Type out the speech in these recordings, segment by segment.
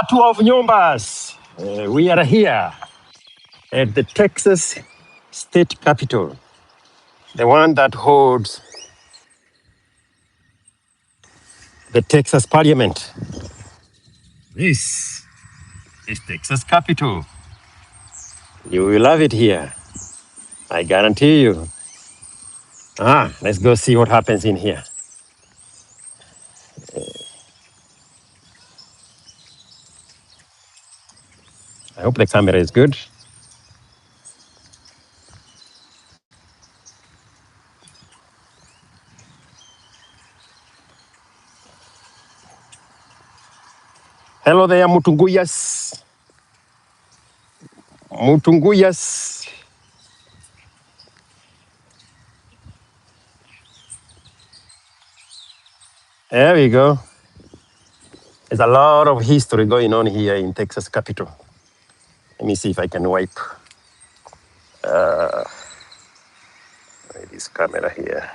Watu of Nyombas, we are here at the Texas state capitol, the one that holds the Texas parliament. This is Texas Capitol. You will love it here, I guarantee you. Let's go see what happens in here. I hope the camera is good. Hello there, Mutunguyas. Mutunguyas. There we go. There's a lot of history going on here in Texas Capitol. Let me see if I can wipe this camera here.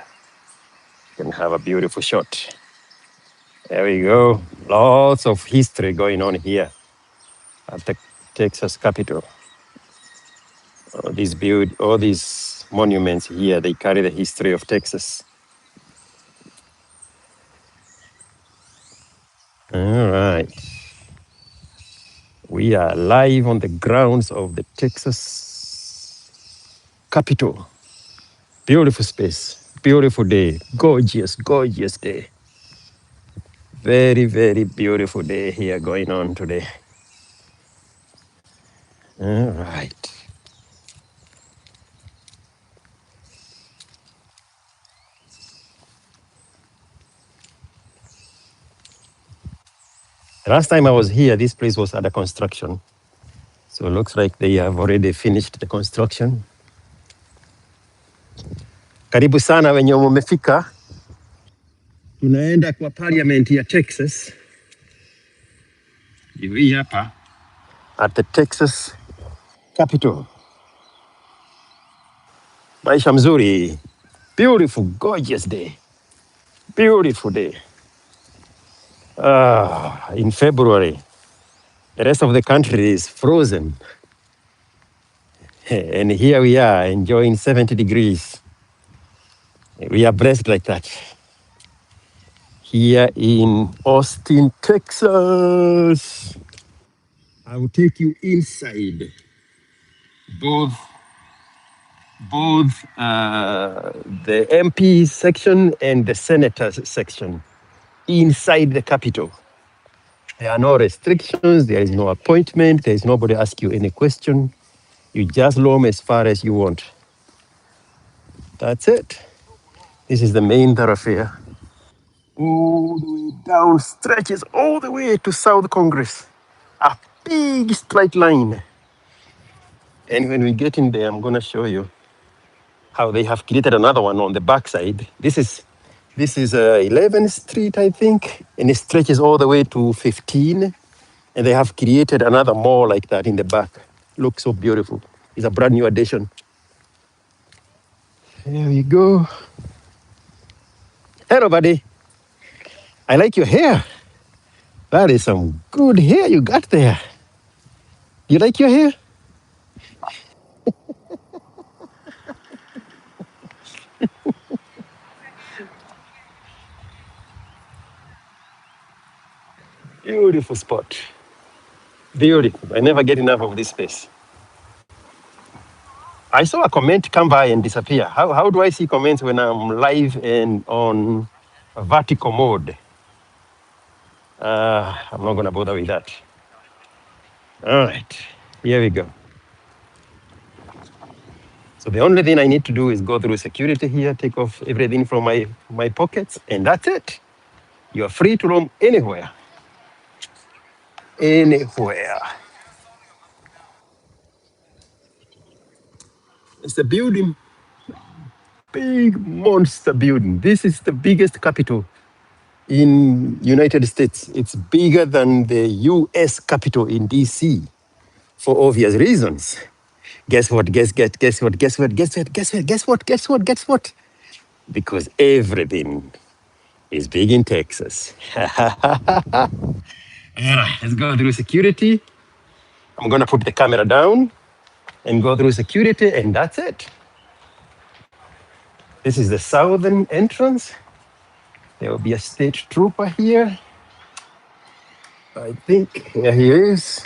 You can have a beautiful shot. There we go. Lots of history going on here at the Texas Capitol. All these monuments here, they carry the history of Texas. All right. We are live on the grounds of the Texas Capitol. Beautiful space, beautiful day, gorgeous, gorgeous day. Very, very beautiful day here going on today. All right. Last time I was here, this place was under construction. So it looks like they have already finished the construction. Karibu sana wenye mumefika. Tunaenda kwa parliament ya Texas. Hivi hapa at the Texas Capitol. Maisha mzuri. Beautiful, gorgeous day. Beautiful day. In February, the rest of the country is frozen. And here we are enjoying 70 degrees. We are blessed like that. Here in Austin, Texas. I will take you inside both the MP section and the senators section inside the Capitol. There are no restrictions. There is no appointment. There is nobody ask you any question. You just roam as far as you want. That's it. This is the main thoroughfare. All the way down, stretches all the way to South Congress. A big straight line. And when we get in there, I'm going to show you how they have created another one on the backside. This is 11th Street, I think, and it stretches all the way to 15. And they have created another mall like that in the back. Looks so beautiful. It's a brand new addition. There we go. Hello, buddy. I like your hair. That is some good hair you got there. You like your hair? Beautiful spot. Beautiful. I never get enough of this space. I saw a comment come by and disappear. How do I see comments when I'm live and on vertical mode? I'm not going to bother with that. All right, here we go. So the only thing I need to do is go through security here, take off everything from my pockets, and that's it. You are free to roam anywhere. Anywhere. It's a building, big monster building. This is the biggest Capitol in United States. It's bigger than the US Capitol in DC for obvious reasons. Guess what? Guess what? Because everything is big in Texas. All right, let's go through security. I'm gonna put the camera down and go through security, and that's it. This is the southern entrance. There will be a state trooper here. I think here he is.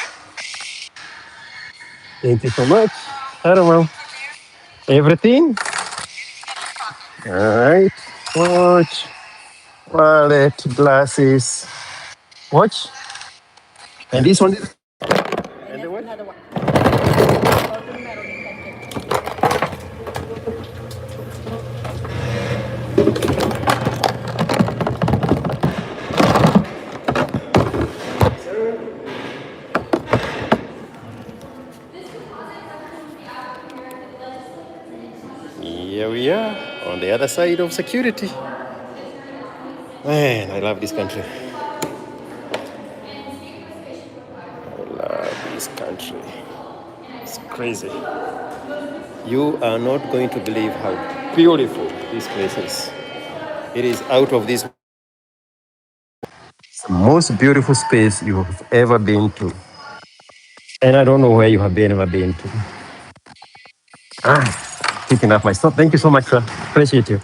Thank you so much. I don't know. Everything? All right. Watch, wallet, glasses. Watch. And this one. And the what? Here we are on the other side of security. Man, I love this country. I love this country. It's crazy. You are not going to believe how beautiful this place is. It is out of this. It's the most beautiful space you've ever been to. And I don't know where you have ever been to. Picking up my stuff. Thank you so much, sir. Appreciate you.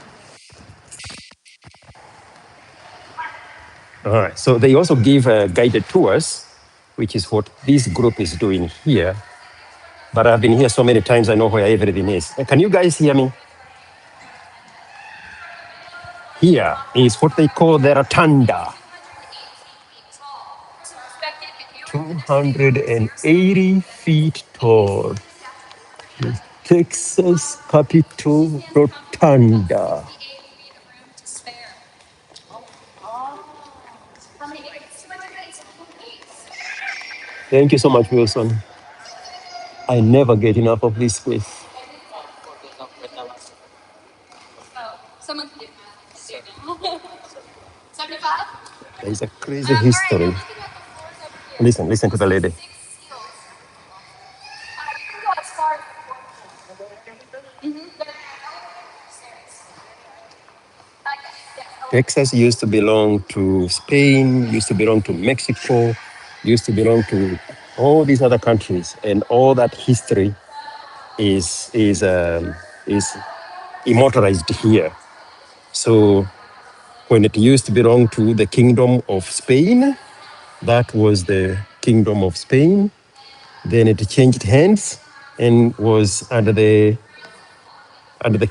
All right. So they also give guided tours, which is what this group is doing here. But I've been here so many times, I know where everything is. Can you guys hear me? Here is what they call the Rotunda. 280 feet tall. The Texas Capitol Rotunda. Thank you so much, Wilson. I never get enough of this place. There's a crazy history. Listen to the lady. Texas used to belong to Spain, used to belong to Mexico, used to belong to all these other countries, and all that history is immortalized here. So when it used to belong to the Kingdom of Spain, that was the Kingdom of Spain. Then it changed hands and was under the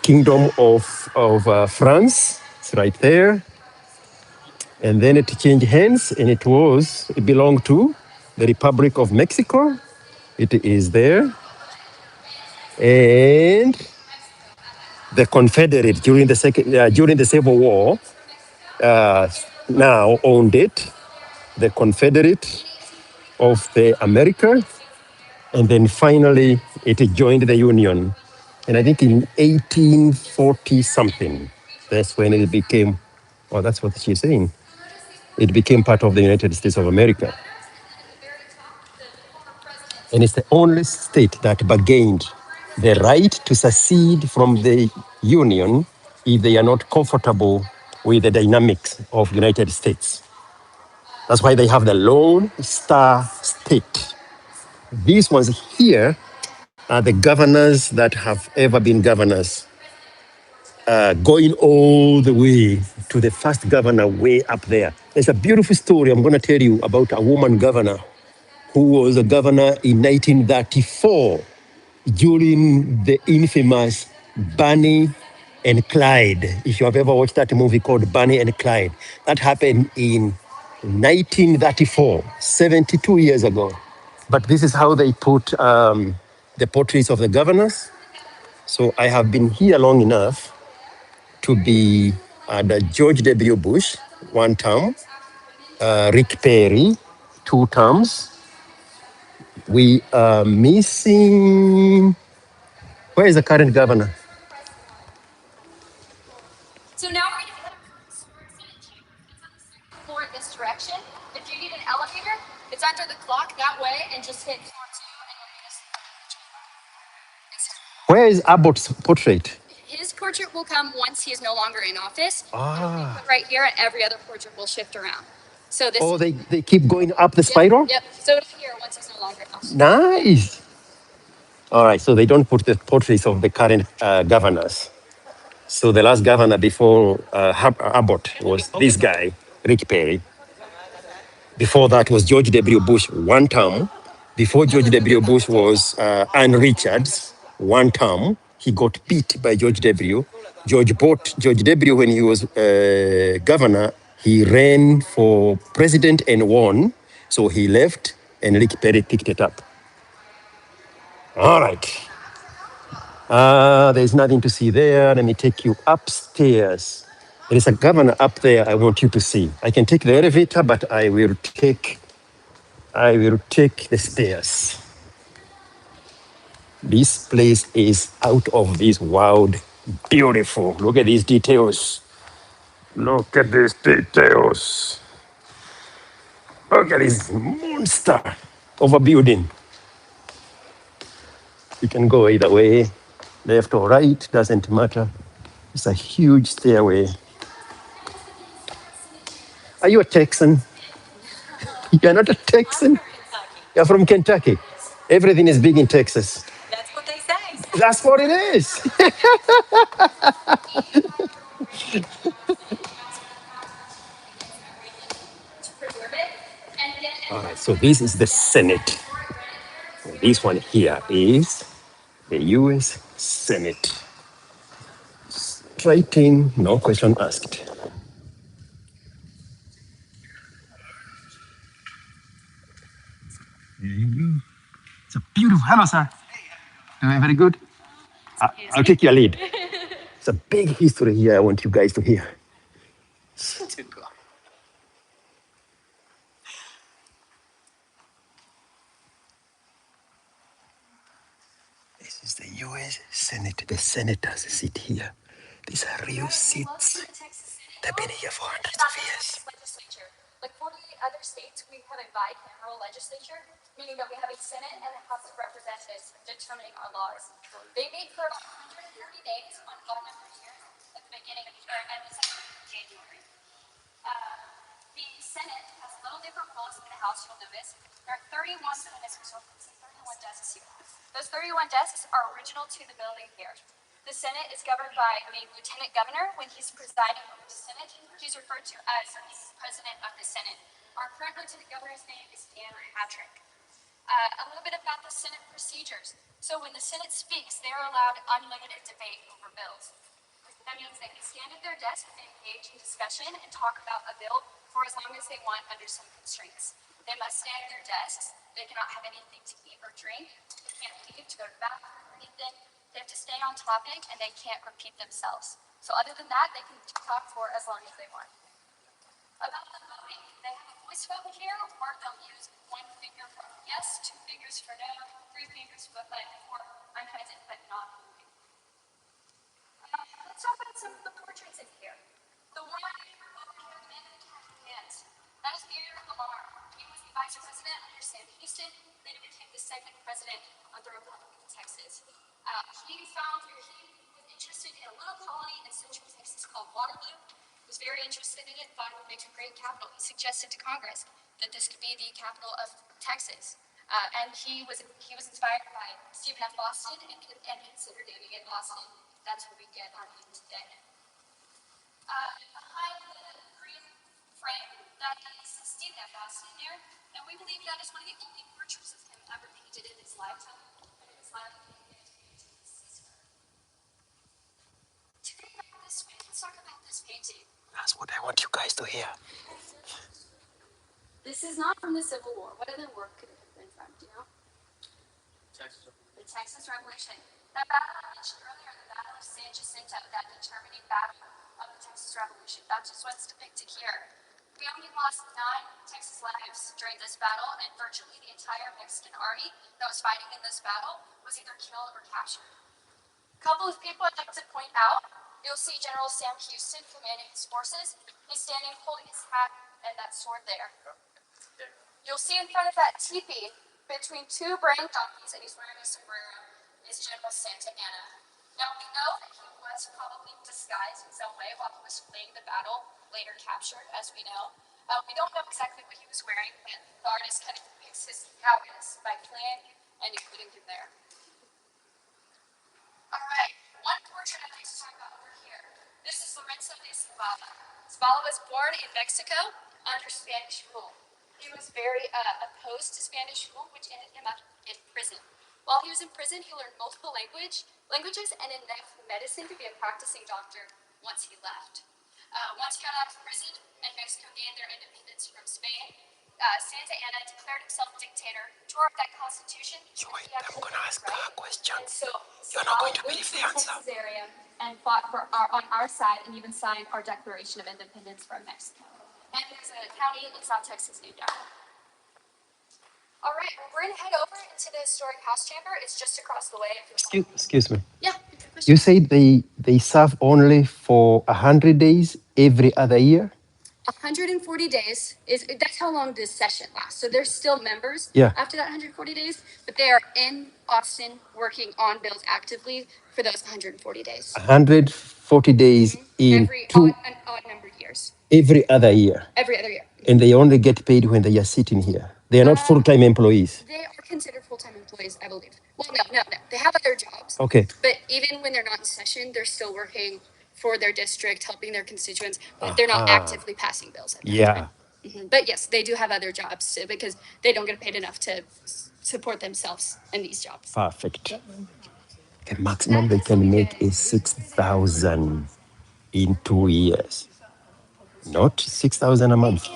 Kingdom of France. It's right there. And then it changed hands and it belonged to the Republic of Mexico. It is there. And the Confederate during the Civil War now owned it. The Confederate of the America, and then finally it joined the Union. And I think in 1840 something, that's when it became, oh, that's what she's saying. It became part of the United States of America. And it's the only state that bargained the right to secede from the Union if they are not comfortable with the dynamics of the United States. That's why they have the Lone Star State. These ones here are the governors that have ever been governors, going all the way to the first governor way up there. There's a beautiful story I'm going to tell you about a woman governor who was a governor in 1934 during the infamous Bonnie and Clyde. If you have ever watched that movie called Bonnie and Clyde, that happened in 1934, 72 years ago. But this is how they put the portraits of the governors. So I have been here long enough to be the George W. Bush, one term, Rick Perry, two terms. We are missing. Where is the current governor? Where is Abbott's portrait? Ah. So this. Oh, they keep going up the Yep. spiral? Yep. So here, once he's no longer. Nice. All right, so they don't put the portraits of the current governors. So the last governor before Abbott was this guy, Rick Perry. Before that was George W. Bush, one term. Before George W. Bush was Ann Richards, one term. He got beat by George W. George bought George W. When he was governor. He ran for president and won. So he left, and Rick Perry picked it up. All right. There's nothing to see there. Let me take you upstairs. There is a governor up there I want you to see. I can take the elevator, but I will take the stairs. This place is out of this world beautiful. Look at these details. Look at these details. Look at this monster of a building. You can go either way, left or right, doesn't matter. It's a huge stairway. Are you a Texan? You're not a Texan? You're from Kentucky. Everything is big in Texas. That's what they say. That's what it is. All right, so this is the Senate. This one here is the US Senate. Straight in, no question asked. It's a beautiful, hello, sir. Doing very good. I'll take your lead. It's a big history here I want you guys to hear. This is the US Senate. The senators sit here. These are real seats. They've been here for hundreds of years. Legislature. Like 48 other states, we have a bicameral legislature, meaning that we have a Senate and a House of Representatives determining our laws. They meet for about 130 days on odd number years at the beginning or at the end of January. The Senate has a little different rules than the House, you'll notice. There are 31 desks here. Those 31 desks are original to the building here. The Senate is governed by a lieutenant governor. When he's presiding over the Senate, he's referred to as the president of the Senate. Our current lieutenant governor's name is Dan Patrick. A little bit about the Senate procedures. So when the Senate speaks, they are allowed unlimited debate over bills. That means they can stand at their desk and engage in discussion and talk about a bill for as long as they want under some constraints. They must stay at their desks. They cannot have anything to eat or drink. They can't leave to go to the bathroom or anything. They have to stay on topic and they can't repeat themselves. So other than that, they can talk for as long as they want. About the voting, they have a voice vote here, or they'll use one finger for yes, two fingers for no, three fingers for unpresent but not moving. Let's talk about some of the portraits in here. The one over here, the man with the hands, that is Theodore Lamar. He was the vice president under Sam Houston, then he became the second president of the Republic of Texas. He was interested in a little colony in central Texas called Waterloo. He was very interested in it, thought it would make a great capital. He suggested to Congress that this could be the capital of Texas. And he was inspired by Stephen F. Austin and considered naming it Austin. That's what we get our name today. Behind the green frame, that is Stephen F. Austin there, and we believe that is one of the only portraits of him ever painted in his lifetime. Let's talk about this painting. That's what I want you guys to hear. This is not from the Civil War. What other war could it have been from? Do you know? The Texas Revolution. That battle I mentioned earlier, the Battle of San Jacinto, that determining battle of the Texas Revolution. That's just what's depicted here. We only lost 9 Texas lives during this battle, and virtually the entire Mexican army that was fighting in this battle was either killed or captured. A couple of people I'd like to point out. You'll see General Sam Houston commanding his forces. He's standing holding his hat and that sword there. You'll see in front of that teepee, between 2 braying donkeys, and he's wearing a sombrero, is General Santa Anna. Now, we know that he was probably disguised in some way while he was fleeing the battle, later captured, as we know. We don't know exactly what he was wearing, but the artist kind of depicts his cowardice by playing and including him there. All right, one portrait I'd like to talk about over here. This is Lorenzo de Zavala. Zavala was born in Mexico under Spanish rule. He was very opposed to Spanish rule, which ended him up in prison. While he was in prison, he learned multiple languages and enough medicine to be a practicing doctor once he left. Once he got out of prison and Mexico gained their independence from Spain, Santa Anna declared himself dictator, tore up that constitution. Wait, I'm gonna ask a question. And so You're not going to Zavala believe moved the to the answer. Texas area and fought on our side and even signed our Declaration of Independence from Mexico. And there's a county in South Texas named after him. All right, well, we're gonna head over into the historic house chamber. It's just across the way. Excuse me. Yeah. You said they serve only for 100 days every other year? 140 days is that's how long this session lasts. So they're still members Yeah. after that 140 days, but they are in Austin working on bills actively for those 140 days. 140 days in Every odd numbered years. every other year. Every other year. And they only get paid when they are sitting here. They are not full-time employees. They are considered full-time employees, I believe. Well, no. They have other jobs. Okay. But even when they're not in session, they're still working for their district, helping their constituents, but they're not actively passing bills at that Yeah. time. But yes, they do have other jobs too, because they don't get paid enough to support themselves in these jobs. Perfect. The maximum they can make is 6,000 in 2 years, not 6,000 a month.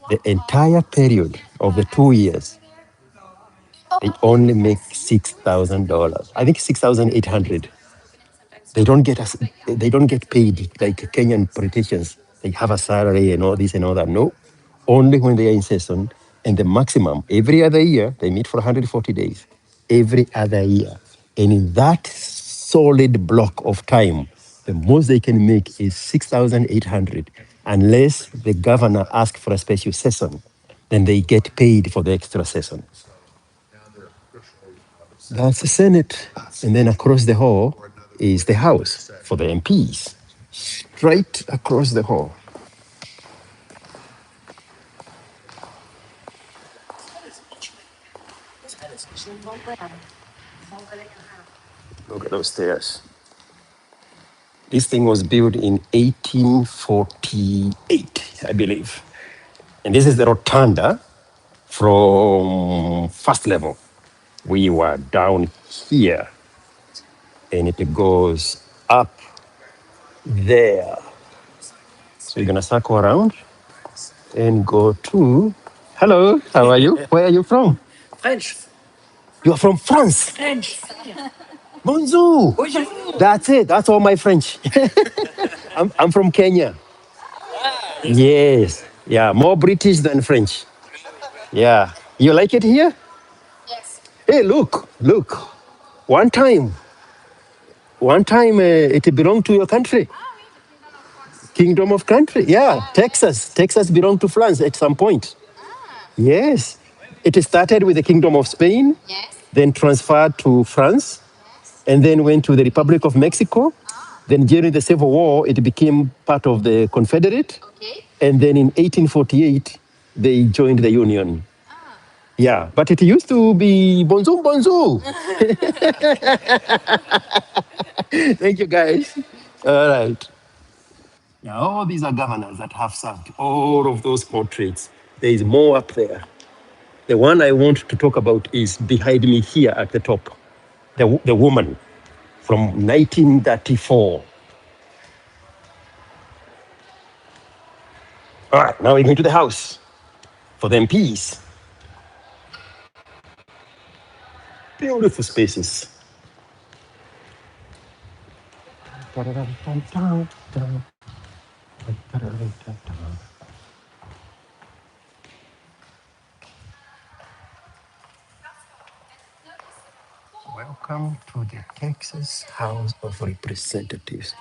The entire period of the 2 years, they only make $6,000. I think 6,800. They don't get us. They don't get paid like Kenyan politicians. They have a salary and all this and all that. No, only when they are in session. And the maximum every other year they meet for 140 days. Every other year, and in that solid block of time, the most they can make is 6,800, unless the governor asks for a special session. Then they get paid for the extra session. That's the Senate. And then across the hall is the House for the MPs. Straight across the hall. Look at those stairs. This thing was built in 1848, I believe. And this is the rotunda from first level. We were down here, and it goes up there. So you're gonna circle around and go to. Hello, how are you? Where are you from? French. You are from France. French. Bonjour. That's it. That's all my French. I'm from Kenya. Yes. Yeah, more British than French. Yeah. You like it here? Yes. Hey, look. One time it belonged to your country. Kingdom of country. Yeah, Texas. Texas belonged to France at some point. Yes. It started with the Kingdom of Spain, Yes. then transferred to France, and then went to the Republic of Mexico. Then during the Civil War, it became part of the Confederate. Okay. And then in 1848, they joined the Union. Yeah, but it used to be bonjour, bonjour. Thank you, guys. All right. Yeah, all these are governors that have served all of those portraits. There is more up there. The one I want to talk about is behind me here at the top. The woman from 1934. All right, now we're going to the house for the MPs. Beautiful spaces. Welcome to the Texas House of Representatives.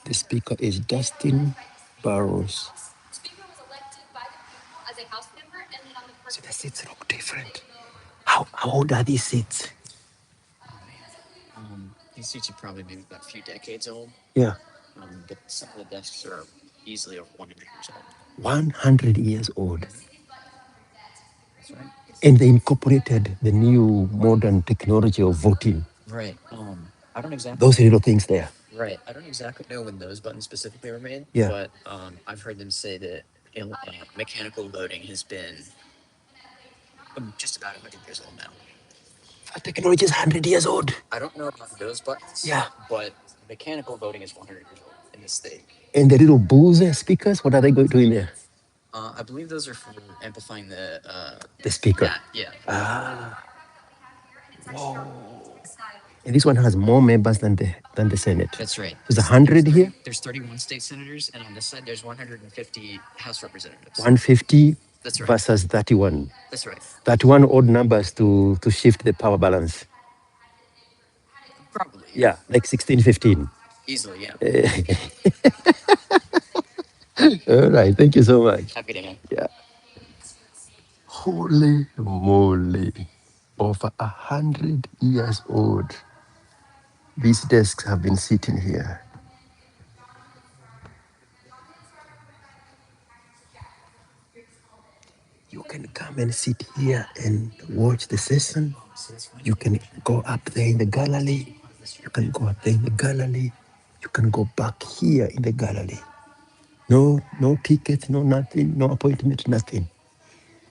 The speaker is Dustin Burrows. The speaker was elected by the people as a House member, and then on the So the seats look different. How old are these seats? These seats are probably maybe about a few decades old, Yeah. but some of the desks are easily over 100 years old. 100 years old. That's right. And they incorporated the new modern technology of voting. Right. I don't exactly Those little things there. right. I don't exactly know when those buttons specifically were made. Yeah. But I've heard them say that mechanical voting has been just about 100 years old now. Our technology is 100 years old. I don't know about those buttons. Yeah. But mechanical voting is 100 years old in the state. And the little Bose speakers, what are they doing there? I believe those are for amplifying The speaker. Yeah. Ah. Whoa. And this one has more members than the Senate. That's right. There's 100 here. There's 31 state senators, and on this side there's 150 House representatives. 150 That's right. versus 31. That's right. 31 odd numbers to shift the power balance. Probably. Yeah, like 16, 15. Easily, yeah. All right, thank you so much. Happy to man. Yeah. Holy moly. Over 100 years old. These desks have been sitting here. You can come and sit here and watch the session. You can go up there in the gallery. You can go up there in the gallery. You can go back here in the gallery. No ticket, no nothing, no appointment, nothing.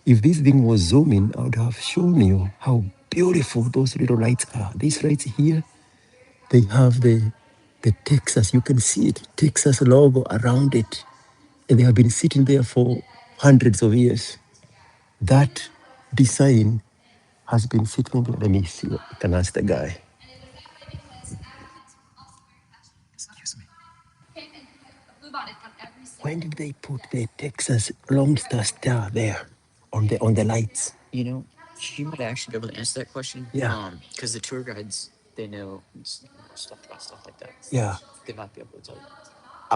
If this thing was zooming, I would have shown you how beautiful those little lights are. These lights here, they have the Texas, you can see it, Texas logo around it. And they have been sitting there for hundreds of years. That design has been sitting there. Let me see. I can ask the guy. Excuse me. When did they put the Texas Lone Star there on the lights? You know, she might actually be able to answer that question. Yeah. Because the tour guides, they know stuff about stuff like that. Yeah. They might be able to tell you.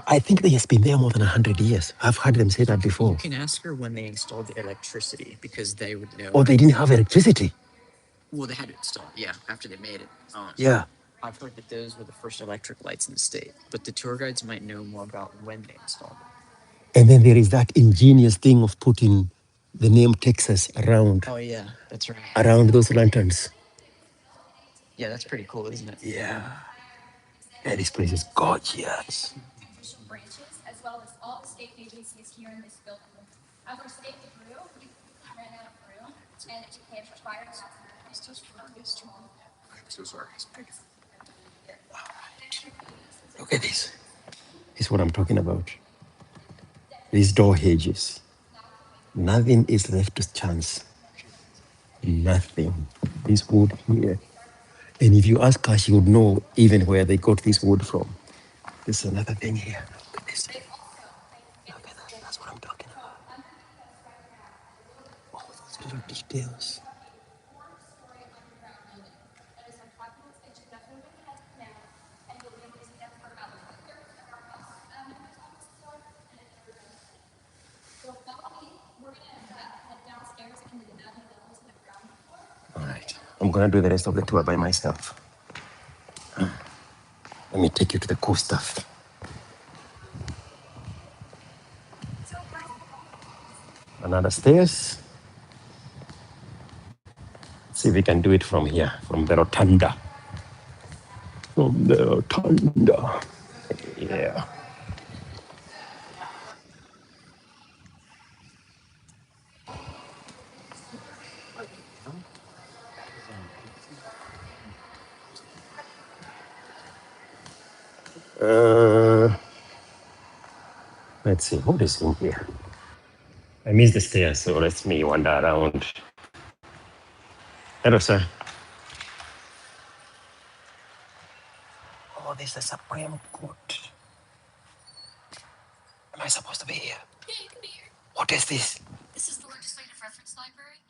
I think they has been there more than 100 years. I've heard them say that before. You can ask her when they installed the electricity because they would know. Or they didn't have electricity. Well, they had it installed, yeah, after they made it. Yeah. I've heard that those were the first electric lights in the state, but the tour guides might know more about when they installed it. And then there is that ingenious thing of putting the name Texas around. Oh yeah, that's right. Around those lanterns. Yeah, that's pretty cool, isn't it? Yeah. And this place is gorgeous. Branches, as well as all state agencies here in this building. As our state grew, we ran out of room, and it became required. Look at this. This is what I'm talking about. These door hedges. Nothing is left to chance. Nothing. This wood here. And if you ask her, she would know even where they got this wood from. There's another thing here. Look at this. Look at that. That's what I'm talking about. All those little details. All right. I'm going to do the rest of the tour by myself. Let me take you to the cool stuff. Another stairs. Let's see if we can do it from here, from the rotunda. From the rotunda. Yeah. Let's see, what is in here? I missed the stairs, so let me wander around. Hello, sir. Oh, this is the Supreme Court. Am I supposed to be here? Yeah, you can be here. What is this? This is the Legislative Reference Library.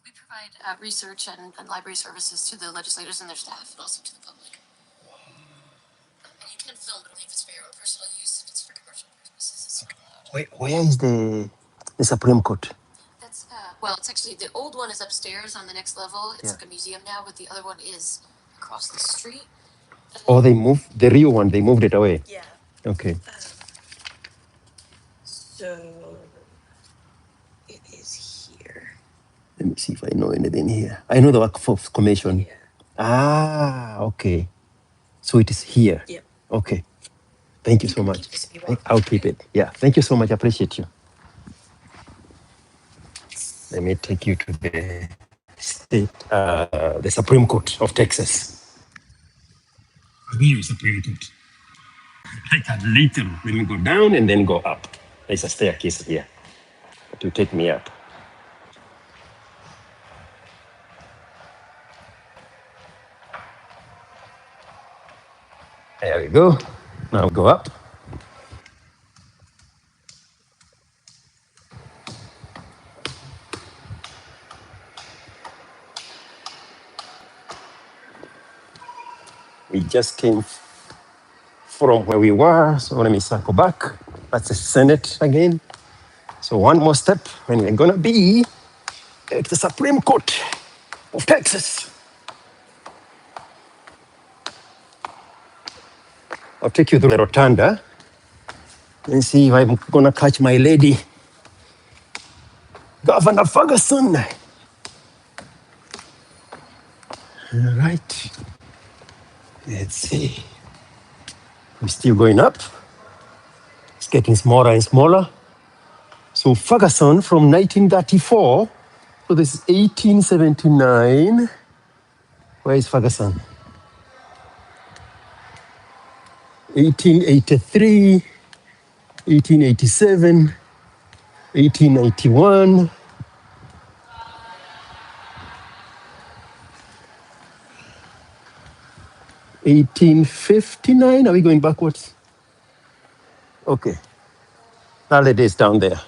We provide research and library services to the legislators and their staff, but also to the public. And you can film, but only if it's for your own personal use. If it's for commercial purposes, it's not allowed. Where is the Supreme Court? That's, well, it's actually, the old one is upstairs on the next level. It's Yeah. like a museum now, but the other one is across the street. Oh, they moved the real one, they moved it away. Yeah. Okay. So Let me see if I know anything here. I know the Workforce Commission. Ah, okay. So it is here. Yep. Okay. Thank you so can much. keep this if you want. I'll keep it. Yeah. Thank you so much. I appreciate you. Let me take you to the Supreme Court of Texas. Here, Supreme Court. Like a little. Let me go down and then go up. There's a staircase here to take me up. There we go. Now go up. We just came from where we were, so let me circle back. That's the Senate again. So one more step, and we're gonna be at the Supreme Court of Texas. I'll take you through the rotunda and see if I'm gonna catch my lady, Governor Ferguson. All right, let's see. We're still going up. It's getting smaller and smaller. So Ferguson from 1934, so this is 1879. Where is Ferguson? 1883, 1887, 1891, 1859. Are we going backwards? Okay. That lady is down there.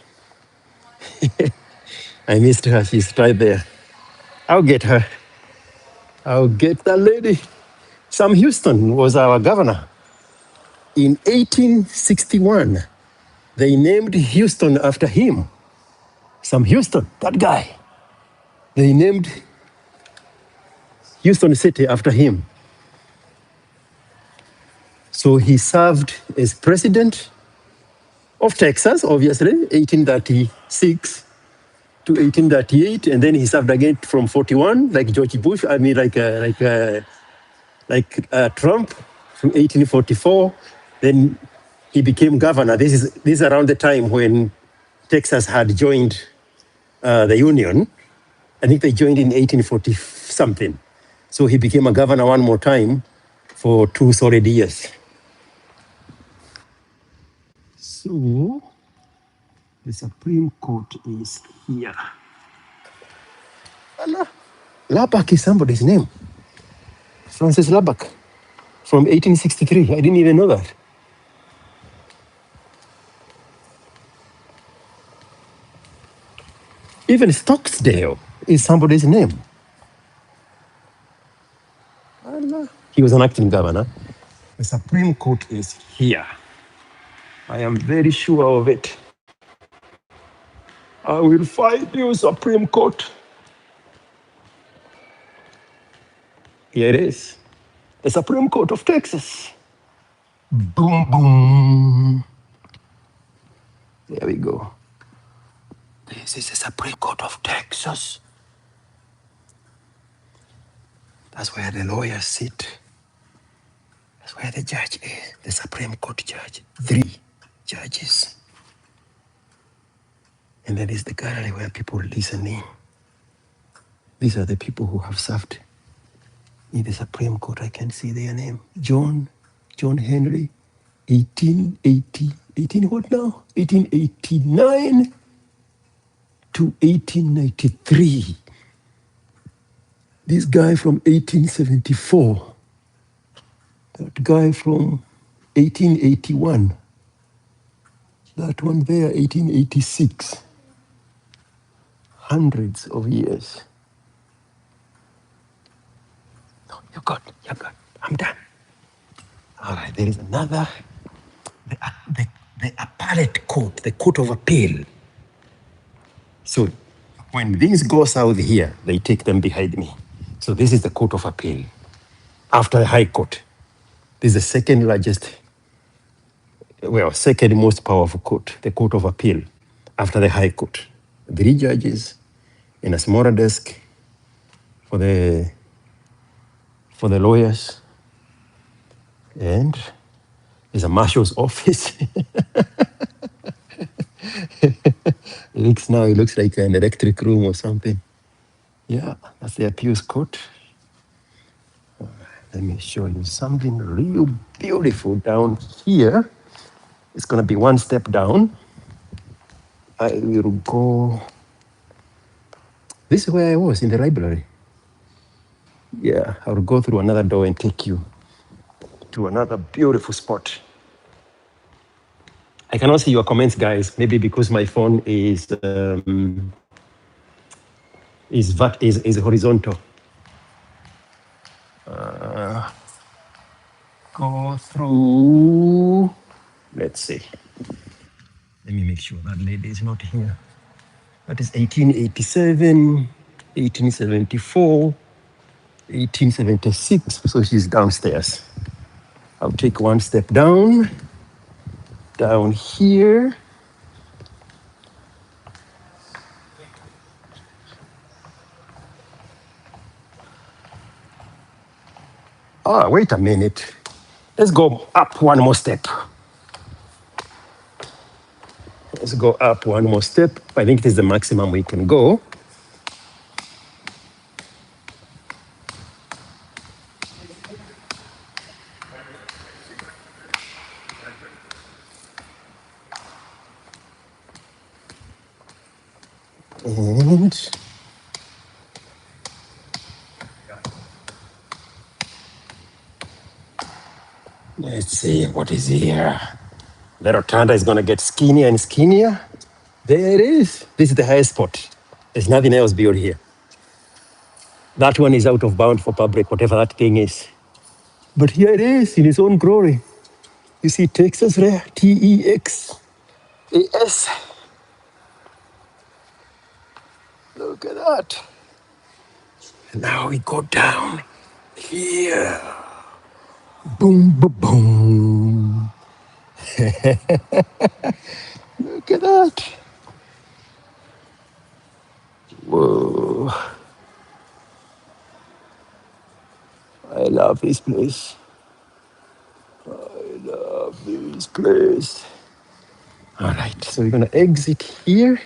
I missed her. She's right there. I'll get her. I'll get that lady. Sam Houston was our governor. In 1861, they named Houston after him. Sam Houston, that guy. They named Houston City after him. So he served as president of Texas, obviously, 1836 to 1838, and then he served again from 41, like George Bush. I mean, like Trump, from 1844. Then he became governor. This is around the time when Texas had joined the Union. I think they joined in 1840 something. So he became a governor one more time for 2 solid years. So the Supreme Court is here. Allah. Lubbock is somebody's name. Francis Lubbock from 1863. I didn't even know that. Even Stocksdale is somebody's name. Allah. He was an acting governor. The Supreme Court is here. I am very sure of it. I will find you, Supreme Court. Here it is. The Supreme Court of Texas. Boom, boom. There we go. This is the Supreme Court of Texas. That's where the lawyers sit. That's where the judge is, the Supreme Court judge. 3 judges. And then is the gallery where people listen in. These are the people who have served in the Supreme Court. I can see their name. John Henry, 1880, what now? 1889 to 1893. This guy from 1874. That guy from 1881. That one there, 1886. Hundreds of years. No, you're good. I'm done. All right, there is another, the appellate court, the Court of Appeal. So when things go south here, they take them behind me. So this is the Court of Appeal. After the High Court, this is the second most powerful court, the Court of Appeal, after the High Court. 3 judges, and a smaller desk for the lawyers, and there's a marshal's office. It looks like an electric room or something. Yeah, that's the appeals court. Let me show you something real beautiful down here. It's gonna be one step down. I will go. This is where I was in the library. Yeah, I will go through another door and take you to another beautiful spot. I cannot see your comments, guys. Maybe because my phone is horizontal. Go through. Let's see. Let me make sure that lady is not here. That is 1887, 1874, 1876. So she's downstairs. I'll take one step down here. Oh, wait a minute. Let's go up one more step. Let's go up one more step. I think it is the maximum we can go. And let's see what is here. The rotunda is going to get skinnier and skinnier. There it is. This is the highest spot. There's nothing else built here. That one is out of bound for public, whatever that thing is. But here it is in its own glory. You see Texas there, TEXAS. Look at that. And now we go down here. Boom, boom, boom. Look at that. Whoa. I love this place. I love this place. All right, so we're gonna exit here.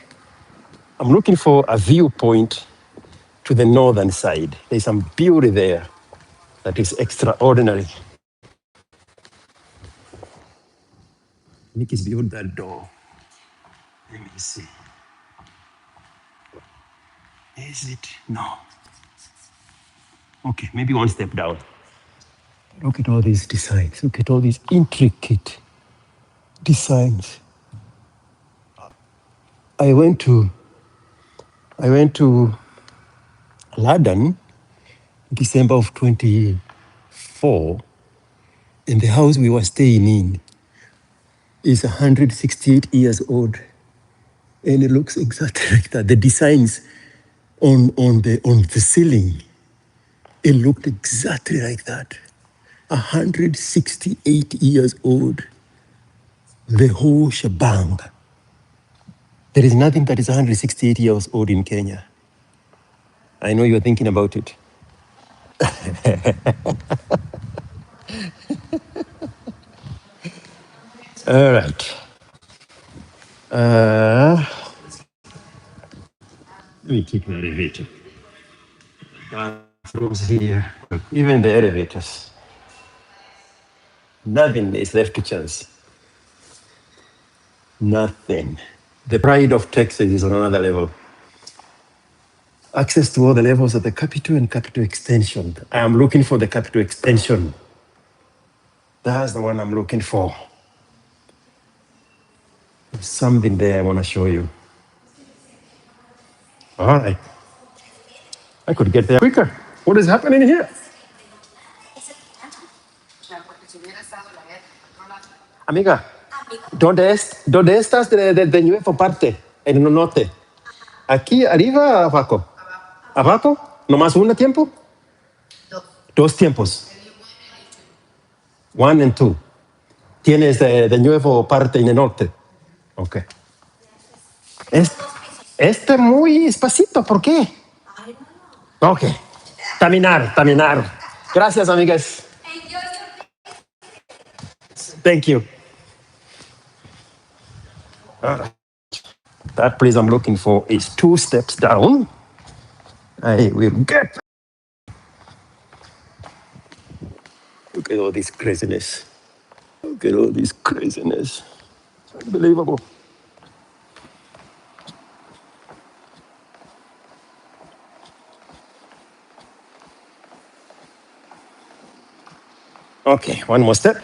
I'm looking for a viewpoint to the northern side. There's some beauty there that is extraordinary. Nick is beyond that door. Let me see. Is it? No. Okay, maybe one step down. Look at all these designs. Look at all these intricate designs. I went to London, December of 24, and the house we were staying in is 168 years old, and it looks exactly like that. The designs on the ceiling, it looked exactly like that. 168 years old, the whole shebang. There is nothing that is 168 years old in Kenya. I know you're thinking about it. All right. Let me take the elevator. Bathrooms here. Even the elevators. Nothing is left to chance. Nothing. The pride of Texas is on another level. Access to all the levels of the Capitol and Capitol Extension. I am looking for the Capitol Extension. That's the one I'm looking for. There's something there I want to show you. All right. I could get there quicker. What is happening here? Amiga, ¿dónde estás de nuevo parte? En el norte. ¿Aquí arriba o abajo? ¿Abajo? ¿Nomás un tiempo? Dos tiempos. 1 and 2. Tienes de nuevo parte en el norte. Ok. Este muy espacito, ¿por qué? Ok. Caminar, caminar. Gracias, amigas. Thank you. That place I'm looking for is 2 steps down. I will get. Look at all this craziness. Look at all this craziness. It's unbelievable. Okay, one more step.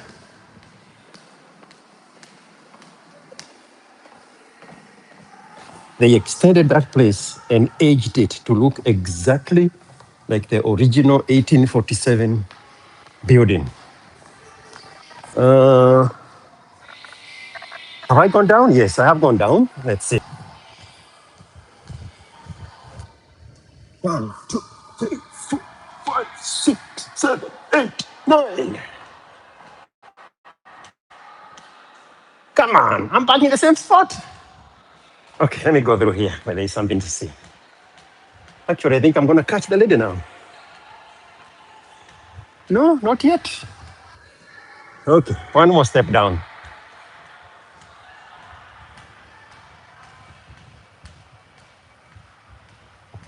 They extended that place and aged it to look exactly like the original 1847 building. Have I gone down? Yes, I have gone down. Let's see. 1, 2, 3, 4, 5, 6, 7, 8, 9. Come on, I'm back in the same spot. Okay, let me go through here where there's something to see. Actually, I think I'm going to catch the lady now. No, not yet. Okay, one more step down.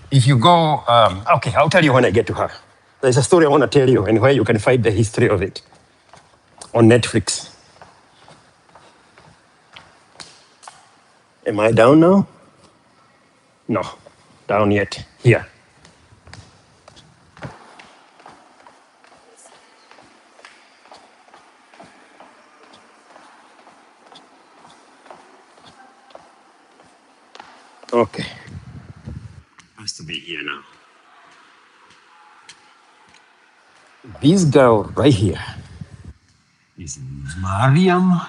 If you go, okay, I'll tell you when I get to her. There's a story I want to tell you and where you can find the history of it on Netflix. Am I down now? No, down yet. Here. Okay. Has to be here now. This girl right here is Mariam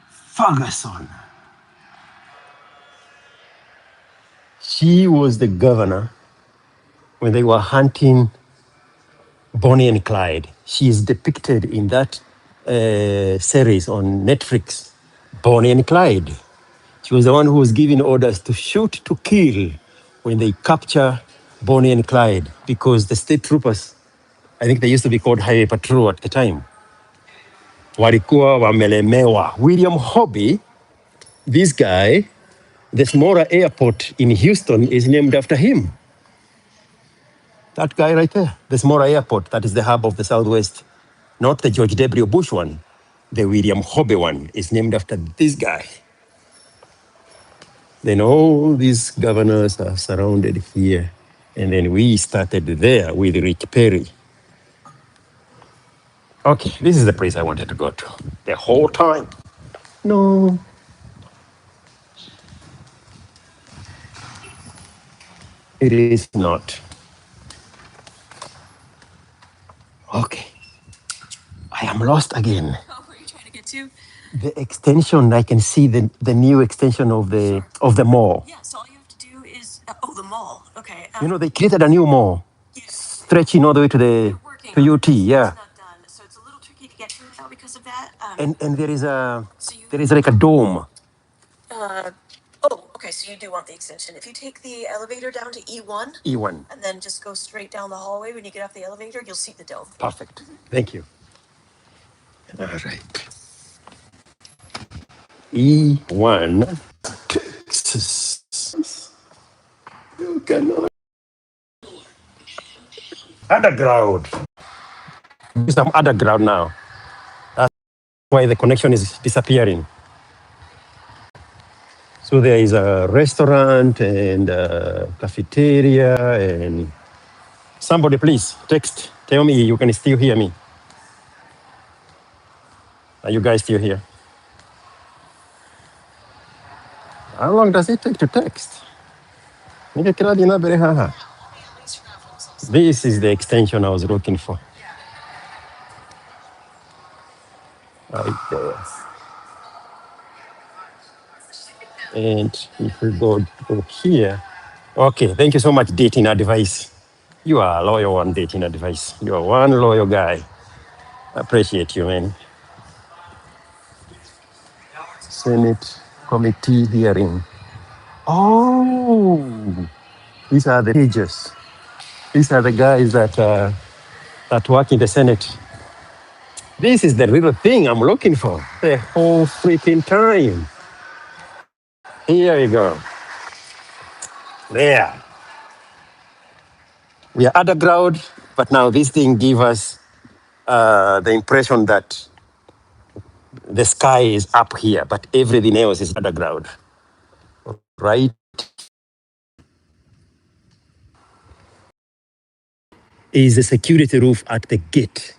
Ferguson. She was the governor when they were hunting Bonnie and Clyde. She is depicted in that series on Netflix, Bonnie and Clyde. She was the one who was giving orders to shoot to kill when they capture Bonnie and Clyde because the state troopers, I think they used to be called Highway Patrol at the time, walikuwa wamelemewa. William Hobby, this guy, the Smora Airport in Houston is named after him. That guy right there, the Smora Airport, that is the hub of the Southwest, not the George W. Bush one. The William Hobby one is named after this guy. Then all these governors are surrounded here. And then we started there with Rick Perry. Okay, this is the place I wanted to go to the whole time. No, it is not. Okay, I am lost again. Oh, where are you trying to get to? The extension, I can see the new extension of the mall. Yeah, so all you have to do is the mall. Okay. You know, they created a new mall, stretching all the way to the to UT. Yeah, It's not done, so it's a little tricky to get to now because of that. and there is like a dome. Okay, so you do want the extension. If you take the elevator down to E1 E1. and then just go straight down the hallway, when you get off the elevator, you'll see the dome. Perfect. Thank you. All right. E1, Texas. You cannot. Underground. Some underground now. That's why the connection is disappearing. So there is a restaurant and a cafeteria and somebody please text. Tell me you can still hear me. Are you guys still here? How long does it take to text? This is the extension I was looking for. Right there. And if we go here, okay, thank you so much, dating advice. You are a loyal one, dating advice. You are one loyal guy. I appreciate you, man. Senate committee hearing. Oh, these are the pages. These are the guys that work in the Senate. This is the little thing I'm looking for the whole freaking time. Here we go. There. We are underground, but now this thing gives us the impression that the sky is up here, but everything else is underground, right? Is the security roof at the gate.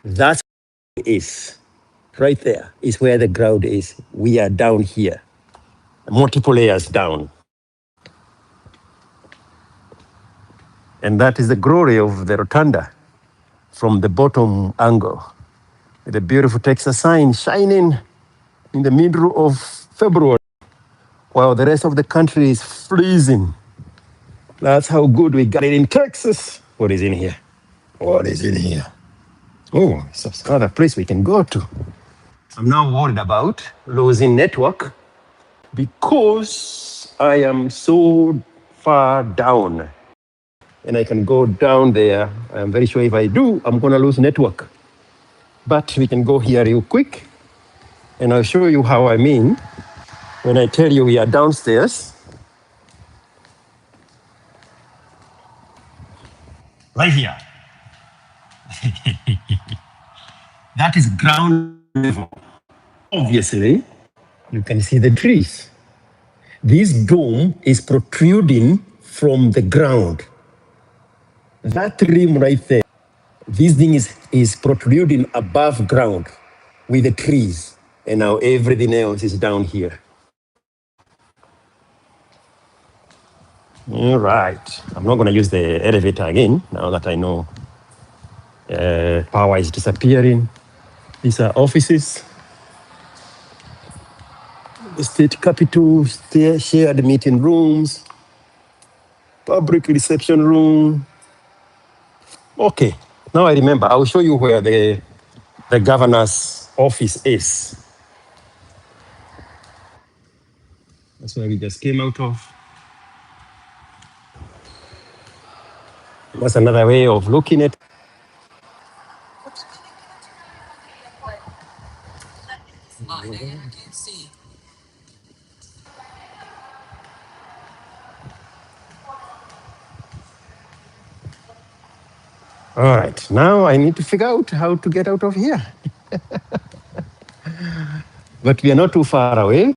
That's where it is. Right there is where the ground is. We are down here, multiple layers down. And that is the glory of the rotunda from the bottom angle. The beautiful Texas sign shining in the middle of February while the rest of the country is freezing. That's how good we got it in Texas. What is in here? What is in here? Oh, it's another place we can go to. I'm now worried about losing network because I am so far down and I can go down there. I'm very sure if I do, I'm going to lose network. But we can go here real quick and I'll show you how I mean when I tell you we are downstairs. Right here. That is ground level. Obviously, you can see the trees. This dome is protruding from the ground. That rim right there, this thing is protruding above ground with the trees. And now everything else is down here. All right. I'm not going to use the elevator again now that I know power is disappearing. These are offices, the state capitol, shared meeting rooms, public reception room. Okay, now I remember. I'll show you where the governor's office is. That's where we just came out of. That's another way of looking at. All right, now I need to figure out how to get out of here. But we are not too far away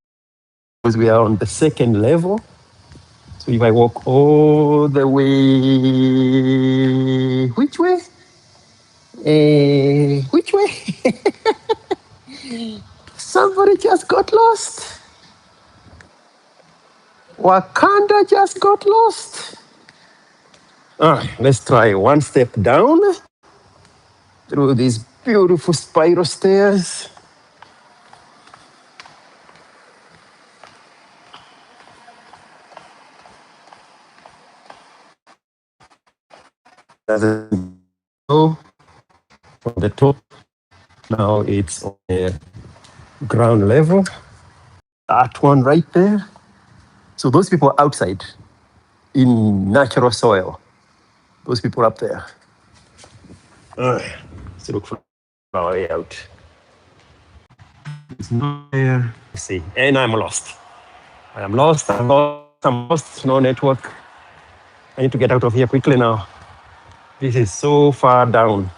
because we are on the second level. So if I walk all the way, which way? Which way? Somebody just got lost. Wakanda just got lost. All right, let's try one step down through these beautiful spiral stairs. Doesn't go from the top. Now it's on the ground level. That one right there. So those people outside in natural soil, those people up there. All right, let's look for our way out. It's not there. Let's see, and I'm lost. I'm lost. I'm lost. I'm lost. No network. I need to get out of here quickly now. This is so far down.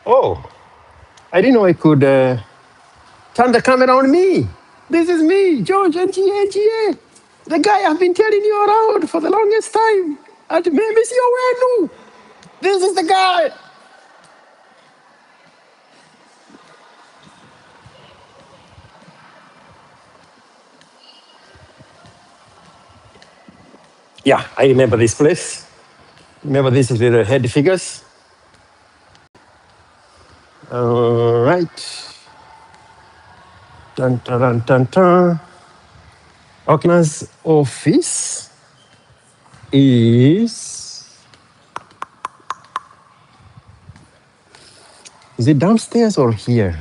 Oh, I didn't know I could turn the camera on me. This is me, George NGA. The guy I've been telling you around for the longest time. At Memis Yowenu. This is the guy. Yeah, I remember this place. Remember this is the head figures. All right. Dun, dun, dun, dun, dun. Okina's office is it downstairs or here?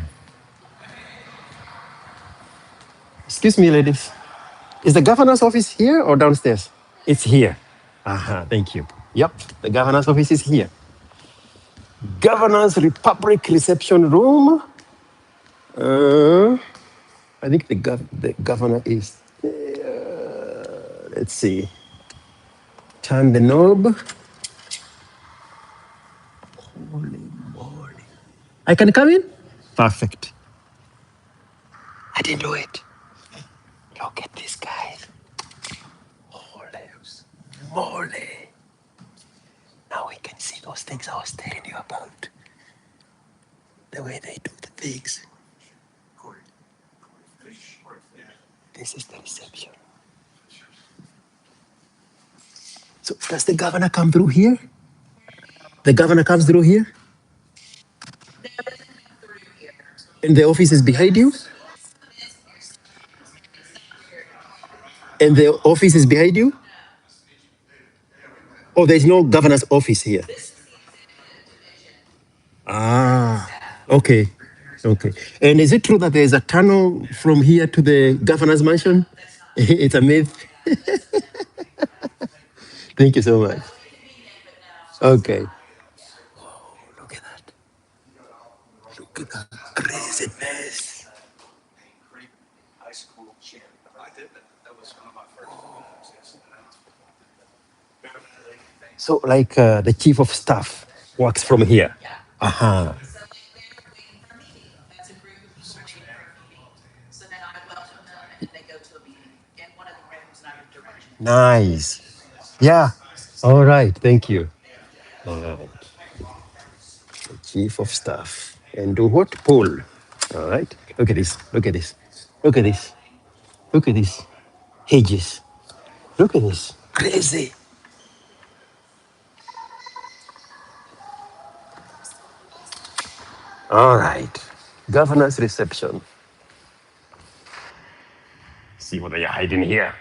It's Excuse me, ladies. Is the governor's office here or downstairs? It's here. Aha, thank you. Yep, the governor's office is here. Governor's Republic reception room. I think the governor is there. Let's see. Turn the knob. Holy moly. I can come in? Perfect. I didn't do it. Look at this, guys. Holy moly. Now we can see those things I was telling you about. The way they do the things. This is the reception. So does the governor come through here? The governor comes through here? And the office is behind you? And the office is behind you? Oh, there's no governor's office here. Ah, okay. Okay. And is it true that there's a tunnel from here to the governor's mansion? It's a myth. Thank you so much. Okay. Look at that. Look at that craziness. So, like the chief of staff works from here. Uh-huh. Nice. Yeah. All right. Thank you. All right. The chief of staff. And do what? Pull. All right. Look at this. Look at this. Look at this. Look at this. Hedges. Look at this. Crazy. All right. Governor's reception. See what they are hiding here.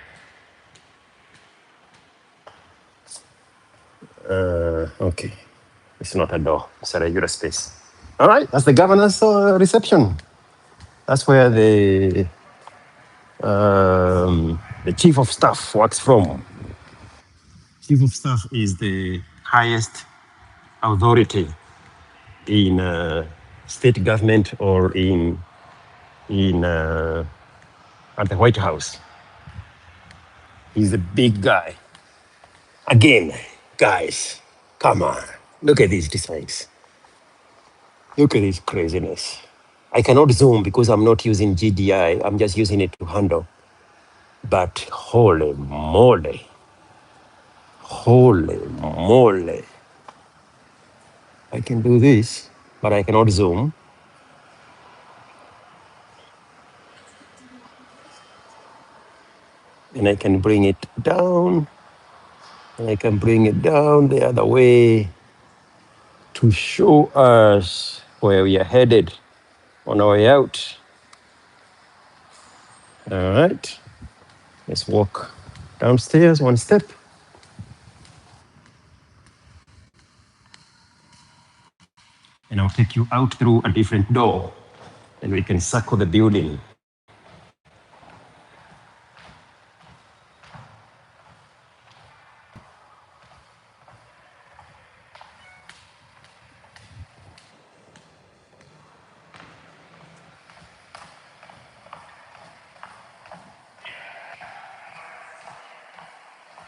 Okay. It's not a door. It's a regular space. All right. That's the governor's reception. That's where the chief of staff works from. Chief of staff is the highest authority in state government or in at the White House. He's the big guy. Again, guys, come on. Look at these designs. Look at this craziness. I cannot zoom because I'm not using GDI. I'm just using it to handle. But holy moly. Holy moly. I can do this, but I cannot zoom. And I can bring it down. And I can bring it down the other way to show us where we are headed on our way out. All right. Let's walk downstairs one step. And I'll take you out through a different door. And we can circle the building.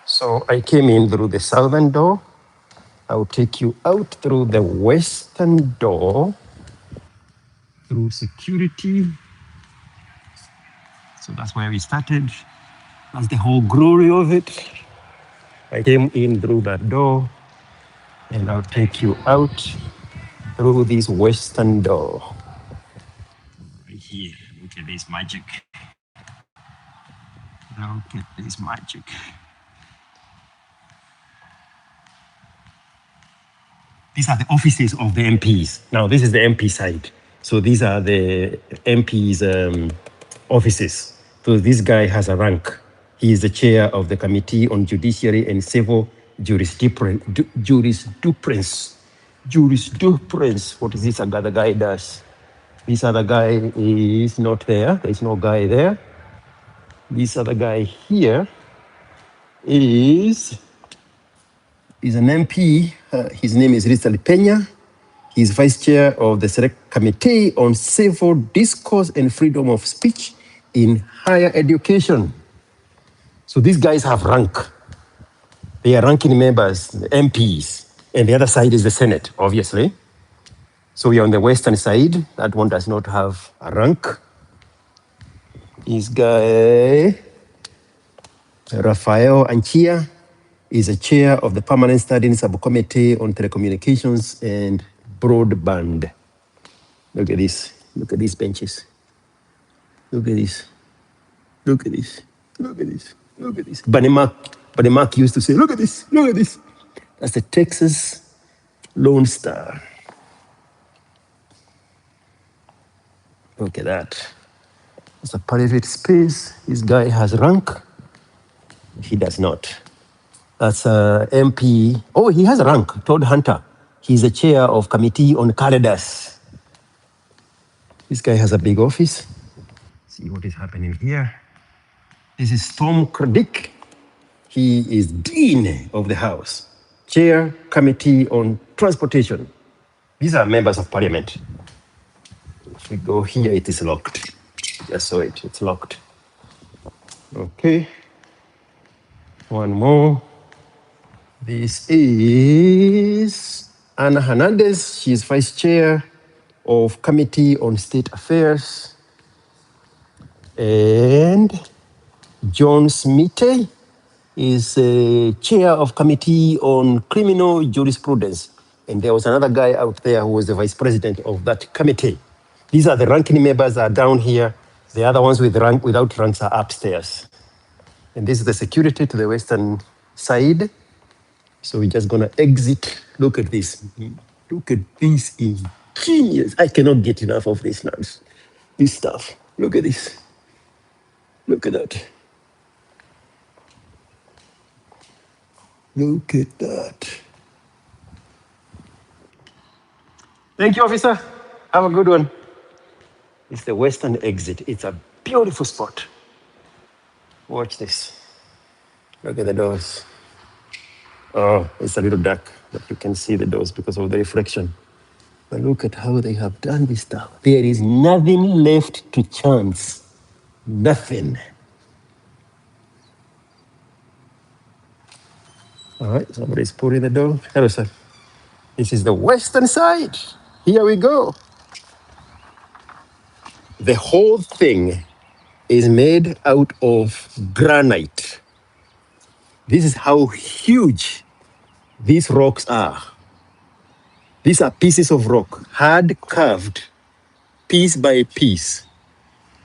So I came in through the southern door. I'll take you out through the western door, through security. So that's where we started. That's the whole glory of it. I came in through that door, and I'll take you out through this western door. Right here, look at this magic. Look at this magic. These are the offices of the MPs. Now, this is the MP side. So these are the MPs' offices. So this guy has a rank. He is the chair of the Committee on Judiciary and Civil Jurisprudence. Jurisprudence. What is this other guy does? This other guy is not there. There's no guy there. This other guy here is an MP. His name is Rizal Peña. He's vice chair of the Select Committee on Civil Discourse and Freedom of Speech in Higher Education. So these guys have rank. They are ranking members, the MPs, and the other side is the Senate, obviously. So we are on the western side. That one does not have a rank. This guy, Rafael Anchia, is a chair of the Permanent Studying Subcommittee on Telecommunications and Broadband. Look at this. Look at these benches. Look at this. Look at this. Look at this. Look at this. Banemak used to say, look at this. Look at this. That's the Texas Lone Star. Look at that. It's a private space. This guy has rank. He does not. That's a MP. Oh, he has a rank. Todd Hunter. He's the chair of Committee on Calendars. This guy has a big office. See what is happening here. This is Tom Kradick. He is Dean of the House, Chair, Committee on Transportation. These are members of Parliament. If we go here, it is locked. Just saw it, it's locked. Okay. One more. This is Ana Hernandez. She is Vice Chair of Committee on State Affairs. And John Smite is Chair of Committee on Criminal Jurisprudence. And there was another guy out there who was the Vice President of that committee. These are the ranking members are down here. The other ones with rank, without ranks are upstairs. And this is the security to the western side. So we're just gonna exit. Look at this. Look at this ingenious. I cannot get enough of this now. This stuff. Look at this. Look at that. Look at that. Thank you, officer. Have a good one. It's the western exit. It's a beautiful spot. Watch this. Look at the doors. Oh, it's a little dark, but you can see the doors because of the reflection. But look at how they have done this stuff. There is nothing left to chance. Nothing. All right, somebody's putting the door. Hello, sir. This is the western side. Here we go. The whole thing is made out of granite. This is how huge these rocks are. These are pieces of rock, hard carved, piece by piece,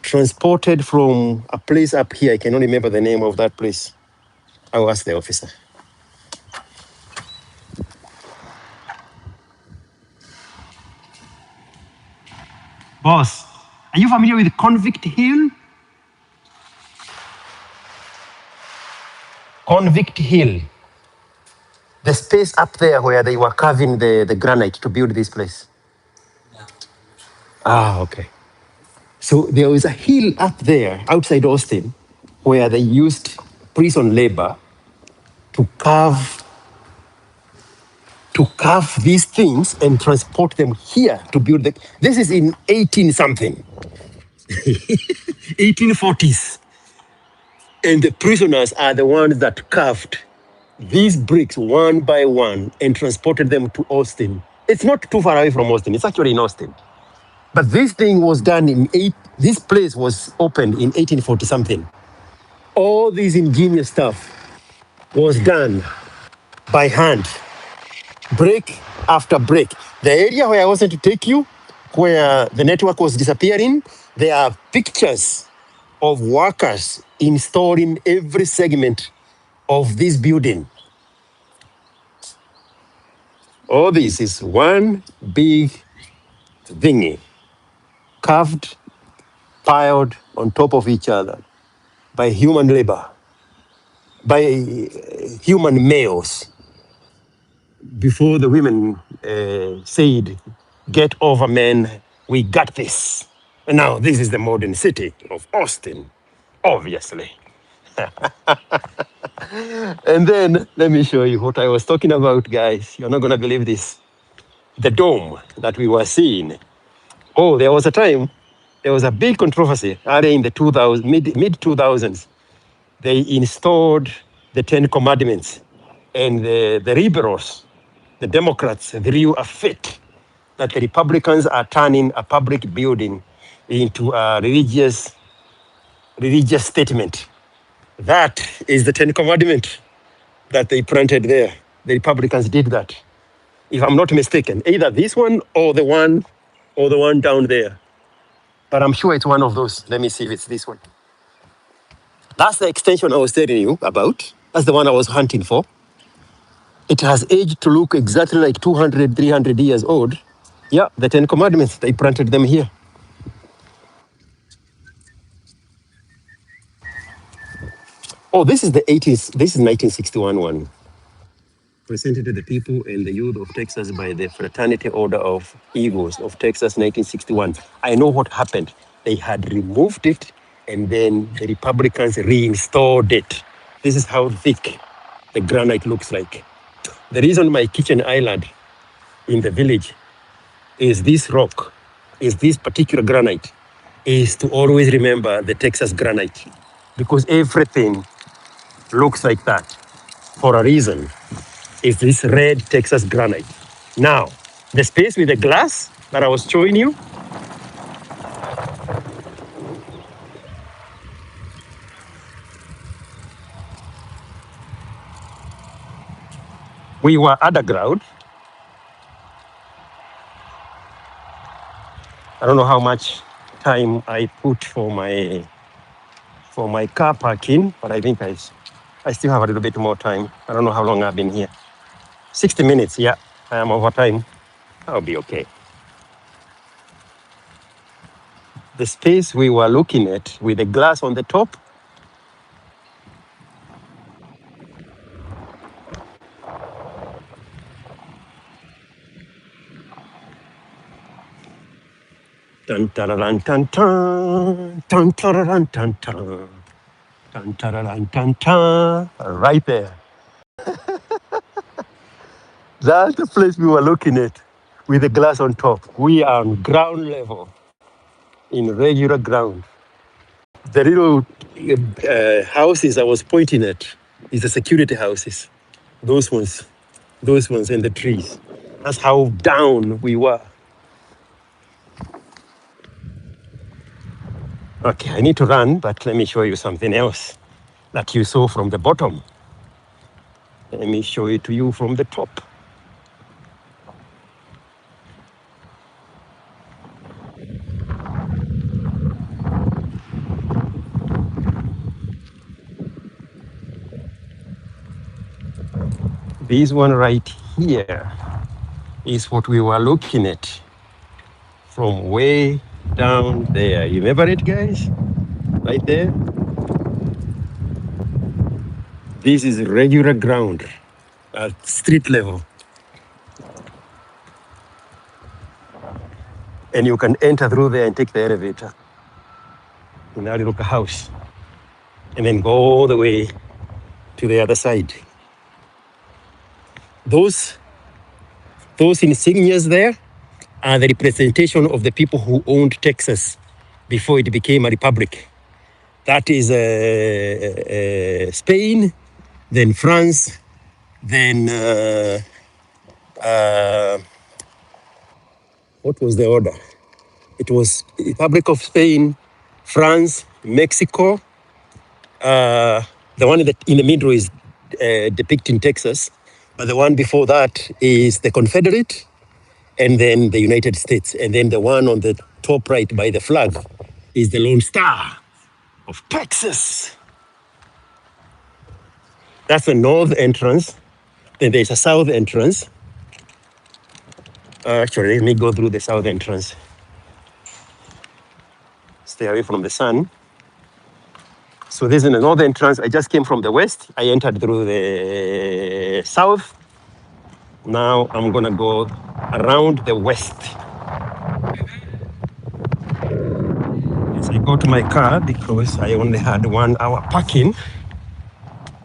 transported from a place up here. I cannot remember the name of that place. I'll ask the officer. Boss, are you familiar with Convict Hill? Convict Hill. The space up there where they were carving the granite to build this place. Ah, okay. So there was a hill up there outside Austin where they used prison labor to carve these things and transport them here to build the. This is in 18 something, 1840s. And the prisoners are the ones that carved these bricks one by one and transported them to Austin. It's not too far away from Austin. It's actually in Austin. But this thing was done this place was opened in 1840 something. All this ingenious stuff was done by hand, break after break. The area where I wanted to take you, where the network was disappearing, there are pictures of workers installing every segment of this building. All this is one big thingy, carved, piled on top of each other by human labor, by human males. Before the women said, "Get over, men, we got this." And now this is the modern city of Austin. obviously. And then let me show you what I was talking about, guys. You're not going to believe this. The dome that we were seeing. Oh, there was a time, there was a big controversy early in the 2000, mid 2000s. They installed the Ten Commandments, and the liberals, the Democrats, threw a fit that the Republicans are turning a public building into a religious statement. That is the Ten Commandment that they planted there. The Republicans did that. If I'm not mistaken, either this one or the one down there. But I'm sure it's one of those. Let me see if it's this one. That's the extension I was telling you about. That's the one I was hunting for. It has aged to look exactly like 200, 300 years old. Yeah, the Ten Commandments, they planted them here. Oh, this is the 80s. This is 1961 one. Presented to the people and the youth of Texas by the Fraternity Order of Eagles of Texas, 1961. I know what happened. They had removed it and then the Republicans reinstalled it. This is how thick the granite looks like. The reason my kitchen island in the village is this rock, is this particular granite, is to always remember the Texas granite because everything looks like that for a reason. Is this red Texas granite. Now, the space with the glass that I was showing you, we were underground. I don't know how much time I put for my car parking, but I think I still have a little bit more time. I don't know how long I've been here. 60 minutes, yeah. I am over time. I'll be okay. The space we were looking at with the glass on the top, dun dun dun dun dun dun dun dun. Dun, dun, dun, dun, dun, right there. That's the place we were looking at with the glass on top. We are on ground level, in regular ground. The little houses I was pointing at is the security houses. Those ones, and the trees. That's how down we were. Okay, I need to run, but let me show you something else that you saw from the bottom. Let me show it to you from the top. This one right here is what we were looking at from way down there. You remember it, guys? Right there? This is regular ground at street level. And you can enter through there and take the elevator in that little house and then go all the way to the other side. Those insignias there are the representation of the people who owned Texas before it became a republic. That is Spain, then France, then what was the order? It was Republic of Spain, France, Mexico. The one in the middle is depicting Texas, but the one before that is the Confederate, and then the United States. And then the one on the top right by the flag is the Lone Star of Texas. That's the north entrance. Then there's a south entrance. Actually, let me go through the south entrance. Stay away from the sun. So this is the north entrance. I just came from the west. I entered through the south. Now I'm gonna go around the west. It's I go to my car because I only had 1 hour parking,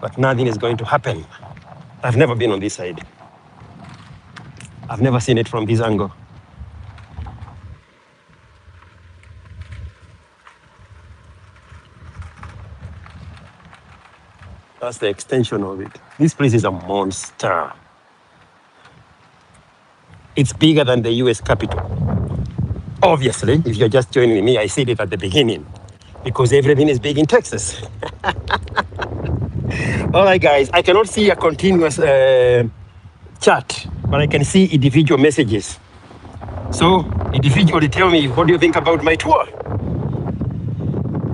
but nothing is going to happen. I've never been on this side. I've never seen it from this angle. That's the extension of it. This place is a monster. It's bigger than the US Capitol. Obviously, if you're just joining me, I said it at the beginning because everything is big in Texas. All right, guys, I cannot see a continuous chat, but I can see individual messages. So, individually tell me, what do you think about my tour?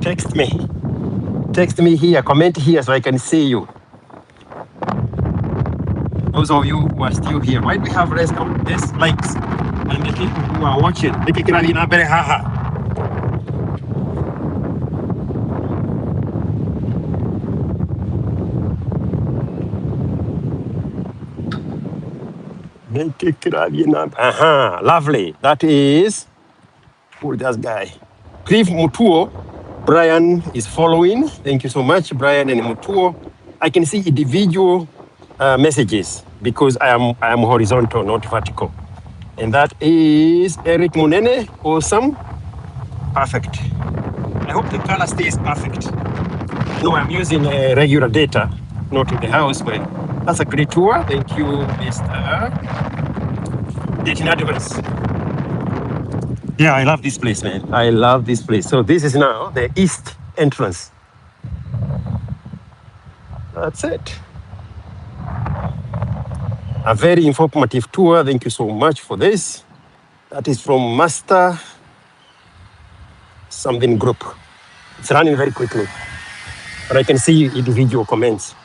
Text me. Text me here, comment here so I can see you. Those of you who are still here, why do we have less likes? And the people who are watching, lovely. That is, who is that guy? Cliff Mutuo. Brian is following. Thank you so much, Brian and Mutuo. I can see individual messages because I am horizontal, not vertical. And that is Eric Munene. Awesome. Perfect. I hope the color stays perfect. No, I'm using regular data, not in the house, but that's a great tour. Thank you, Mr. Dating Advance. Yeah, I love this place, man. I love this place. So this is now the east entrance. That's it. A very informative tour. Thank you so much for this. That is from Master something group. It's running very quickly, but I can see individual comments.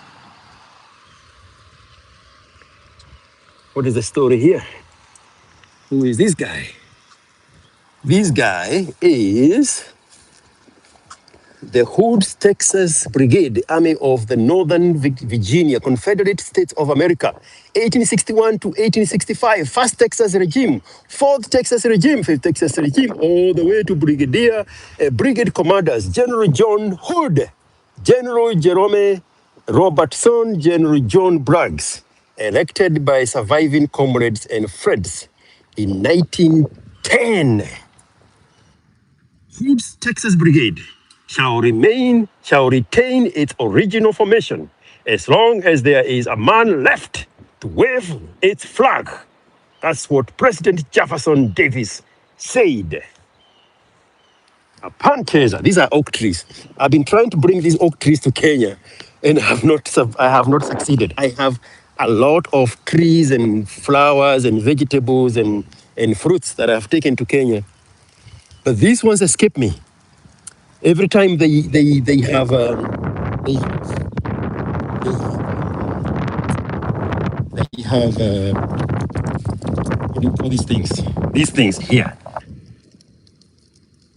What is the story here? Who is this guy? This guy is the Hoods Texas Brigade, Army of the Northern Virginia, Confederate States of America, 1861 to 1865, First Texas Regime, Fourth Texas Regime, Fifth Texas Regime, all the way to Brigadier, Brigade Commanders, General John Hood, General Jerome Robertson, General John Braggs, elected by surviving comrades and friends in 1910. Hoods Texas Brigade shall retain its original formation as long as there is a man left to wave its flag. That's what President Jefferson Davis said. A Pantaser. These are oak trees. I've been trying to bring these oak trees to Kenya, and I have not succeeded. I have a lot of trees and flowers and vegetables and fruits that I've taken to Kenya, but these ones escape me. Every time they have what do you call these things? These things here.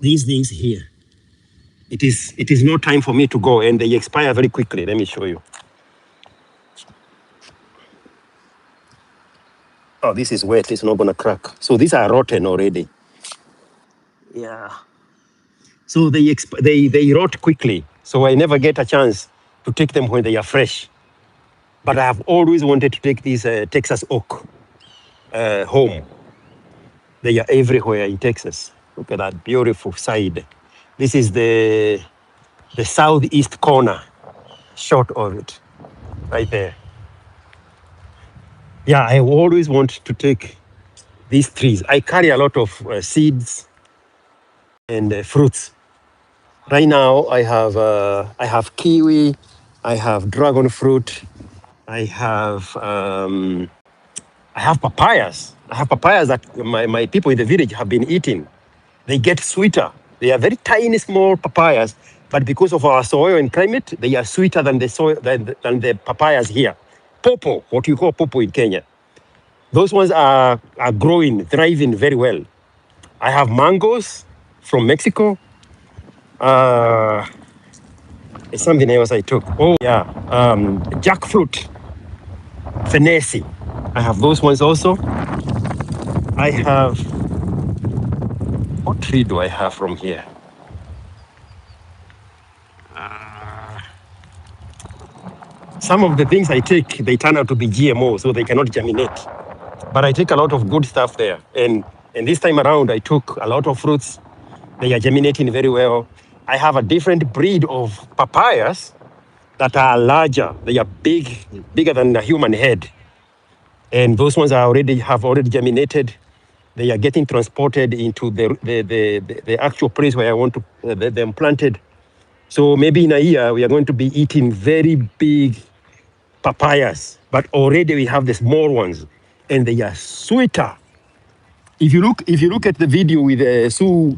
These things here. It is no time for me to go, and they expire very quickly. Let me show you. Oh, this is wet. It's not gonna crack. So these are rotten already. Yeah. So they rot quickly. So I never get a chance to take them when they are fresh. But I have always wanted to take this Texas oak home. They are everywhere in Texas. Look at that beautiful side. This is the southeast corner shot of it, right there. Yeah, I always want to take these trees. I carry a lot of seeds and fruits. Right now, I have kiwi, I have dragon fruit, I have papayas. I have papayas that my people in the village have been eating. They get sweeter. They are very tiny, small papayas, but because of our soil and climate, they are sweeter than the soil than the papayas here. Popo, what you call popo in Kenya. Those ones are growing, thriving very well. I have mangoes from Mexico. It's something else I took. Oh yeah, jackfruit, fenesi. I have those ones also. I have, what tree do I have from here? some of the things I take, they turn out to be GMO, so they cannot germinate. But I take a lot of good stuff there. And this time around, I took a lot of fruits. They are germinating very well. I have a different breed of papayas that are larger. They are bigger than a human head. And those ones have already germinated. They are getting transported into the actual place where I want to them planted. So maybe in a year, we are going to be eating very big papayas, but already we have the small ones, and they are sweeter. If you look at the video with Sue,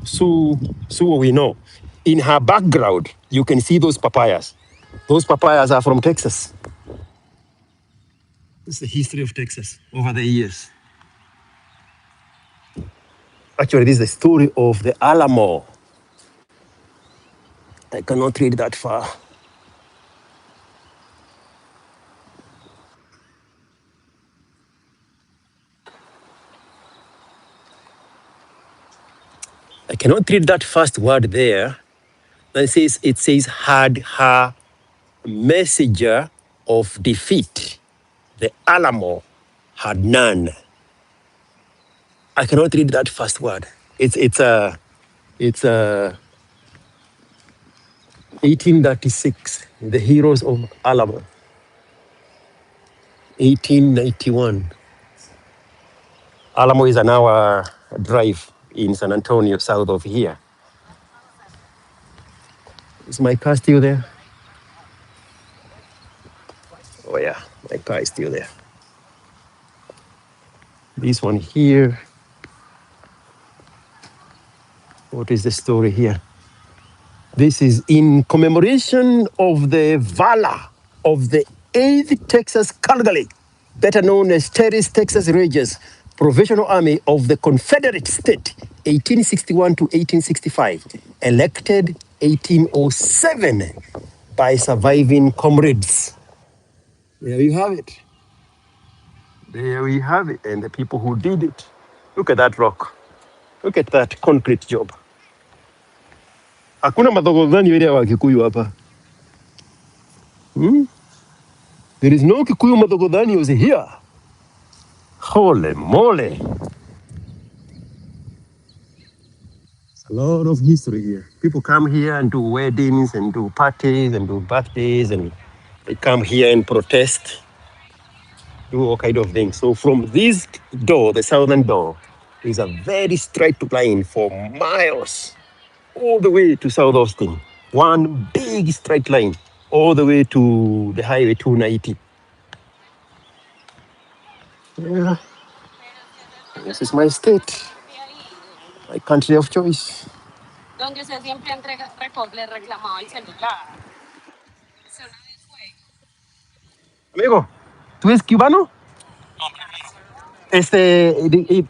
we know, in her background, you can see those papayas. Those papayas are from Texas. It's the history of Texas over the years. Actually, this is the story of the Alamo. I cannot read that far. I cannot read that first word there. It says had her messenger of defeat. The Alamo had none. I cannot read that first word. It's 1836. The Heroes of Alamo. 1891. Alamo is an hour drive in San Antonio, south of here. Is my car still there? Oh yeah, my car is still there. This one here. What is the story here? This is in commemoration of the valor of the 8th Texas Cavalry, better known as Terry's Texas Rangers, Provisional Army of the Confederate State, 1861 to 1865, elected 1807 by surviving comrades. There you have it. There we have it. And the people who did it. Look at that rock. Look at that concrete job. Hakuna madhogodhani ile wa Kikuyu hapa. There is no Kikuyu madhogodhani was here. Holy moly. A lot of history here. People come here and do weddings and do parties and do birthdays, and they come here and protest, do all kind of things. So from this door, the southern door, is a very straight line for miles, all the way to South Austin. One big straight line, all the way to the highway 290. Yeah. This is my state, my country of choice. Donde se siempre le reclamaba el celular. Amigo, ¿tú eres cubano?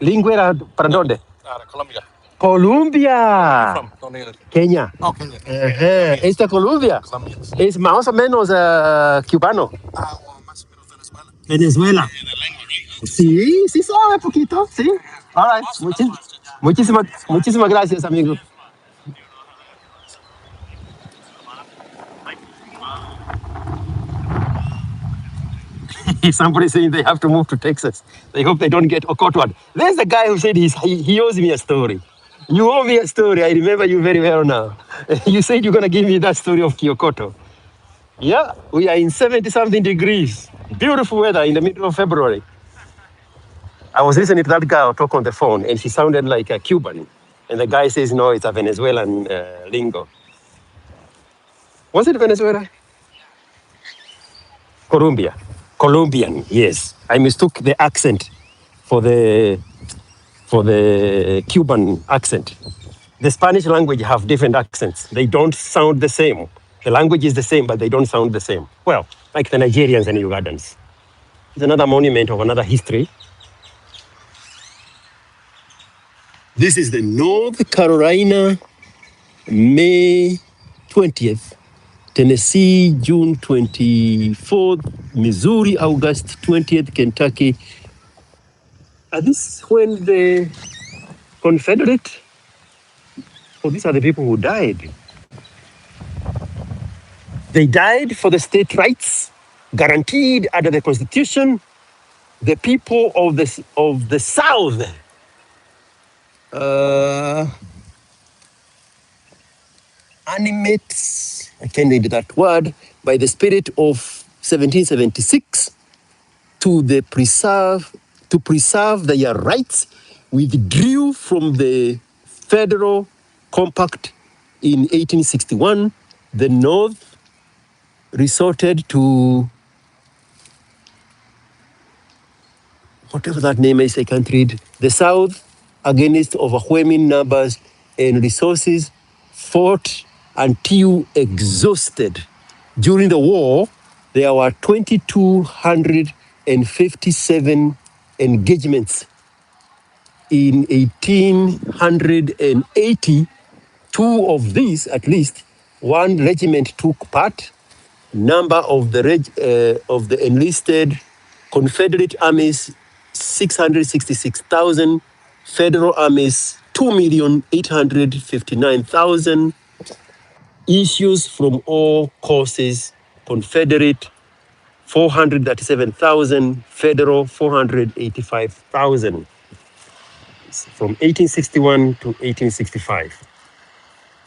¿Lingua era para dónde? Colombia. Colombia. From ¿Dónde eres? Kenia. Oh, Kenya. Esta Colombia Colombia. es más o menos cubano. Más o menos Venezuela. Venezuela. Sí, sí sabe poquito, sí. All right. Muchísimas gracias, amigo. Somebody saying they have to move to Texas. They hope they don't get caught one. There's the guy who said he owes me a story. You owe me a story. I remember you very well now. You said you're going to give me that story of Kyokoto. Yeah, we are in 70-something degrees. Beautiful weather in the middle of February. I was listening to that girl talk on the phone, and she sounded like a Cuban. And the guy says, no, it's a Venezuelan lingo. Was it Venezuela? Colombia. Colombian, yes. I mistook the accent for the Cuban accent. The Spanish language have different accents. They don't sound the same. The language is the same, but they don't sound the same. Well, like the Nigerians and Ugandans. It's another monument of another history. This is the North Carolina, May 20th. Tennessee, June 24th, Missouri, August 20th, Kentucky. Are this when the Confederate? Oh, these are the people who died. They died for the state rights. guaranteed under the Constitution. The people of the South uh, animates, I can't read that word, by the spirit of 1776 to preserve their rights, withdrew from the federal compact in 1861. The North resorted to whatever that name is, I can't read. The South, against overwhelming numbers and resources, fought until exhausted. During the war, there were 2,257 engagements. In 1880, two of these, at least, one regiment took part. Number of of the enlisted Confederate armies 666,000, Federal armies 2,859,000. Issues from all courses: Confederate 437,000, Federal 485,000. From 1861 to 1865.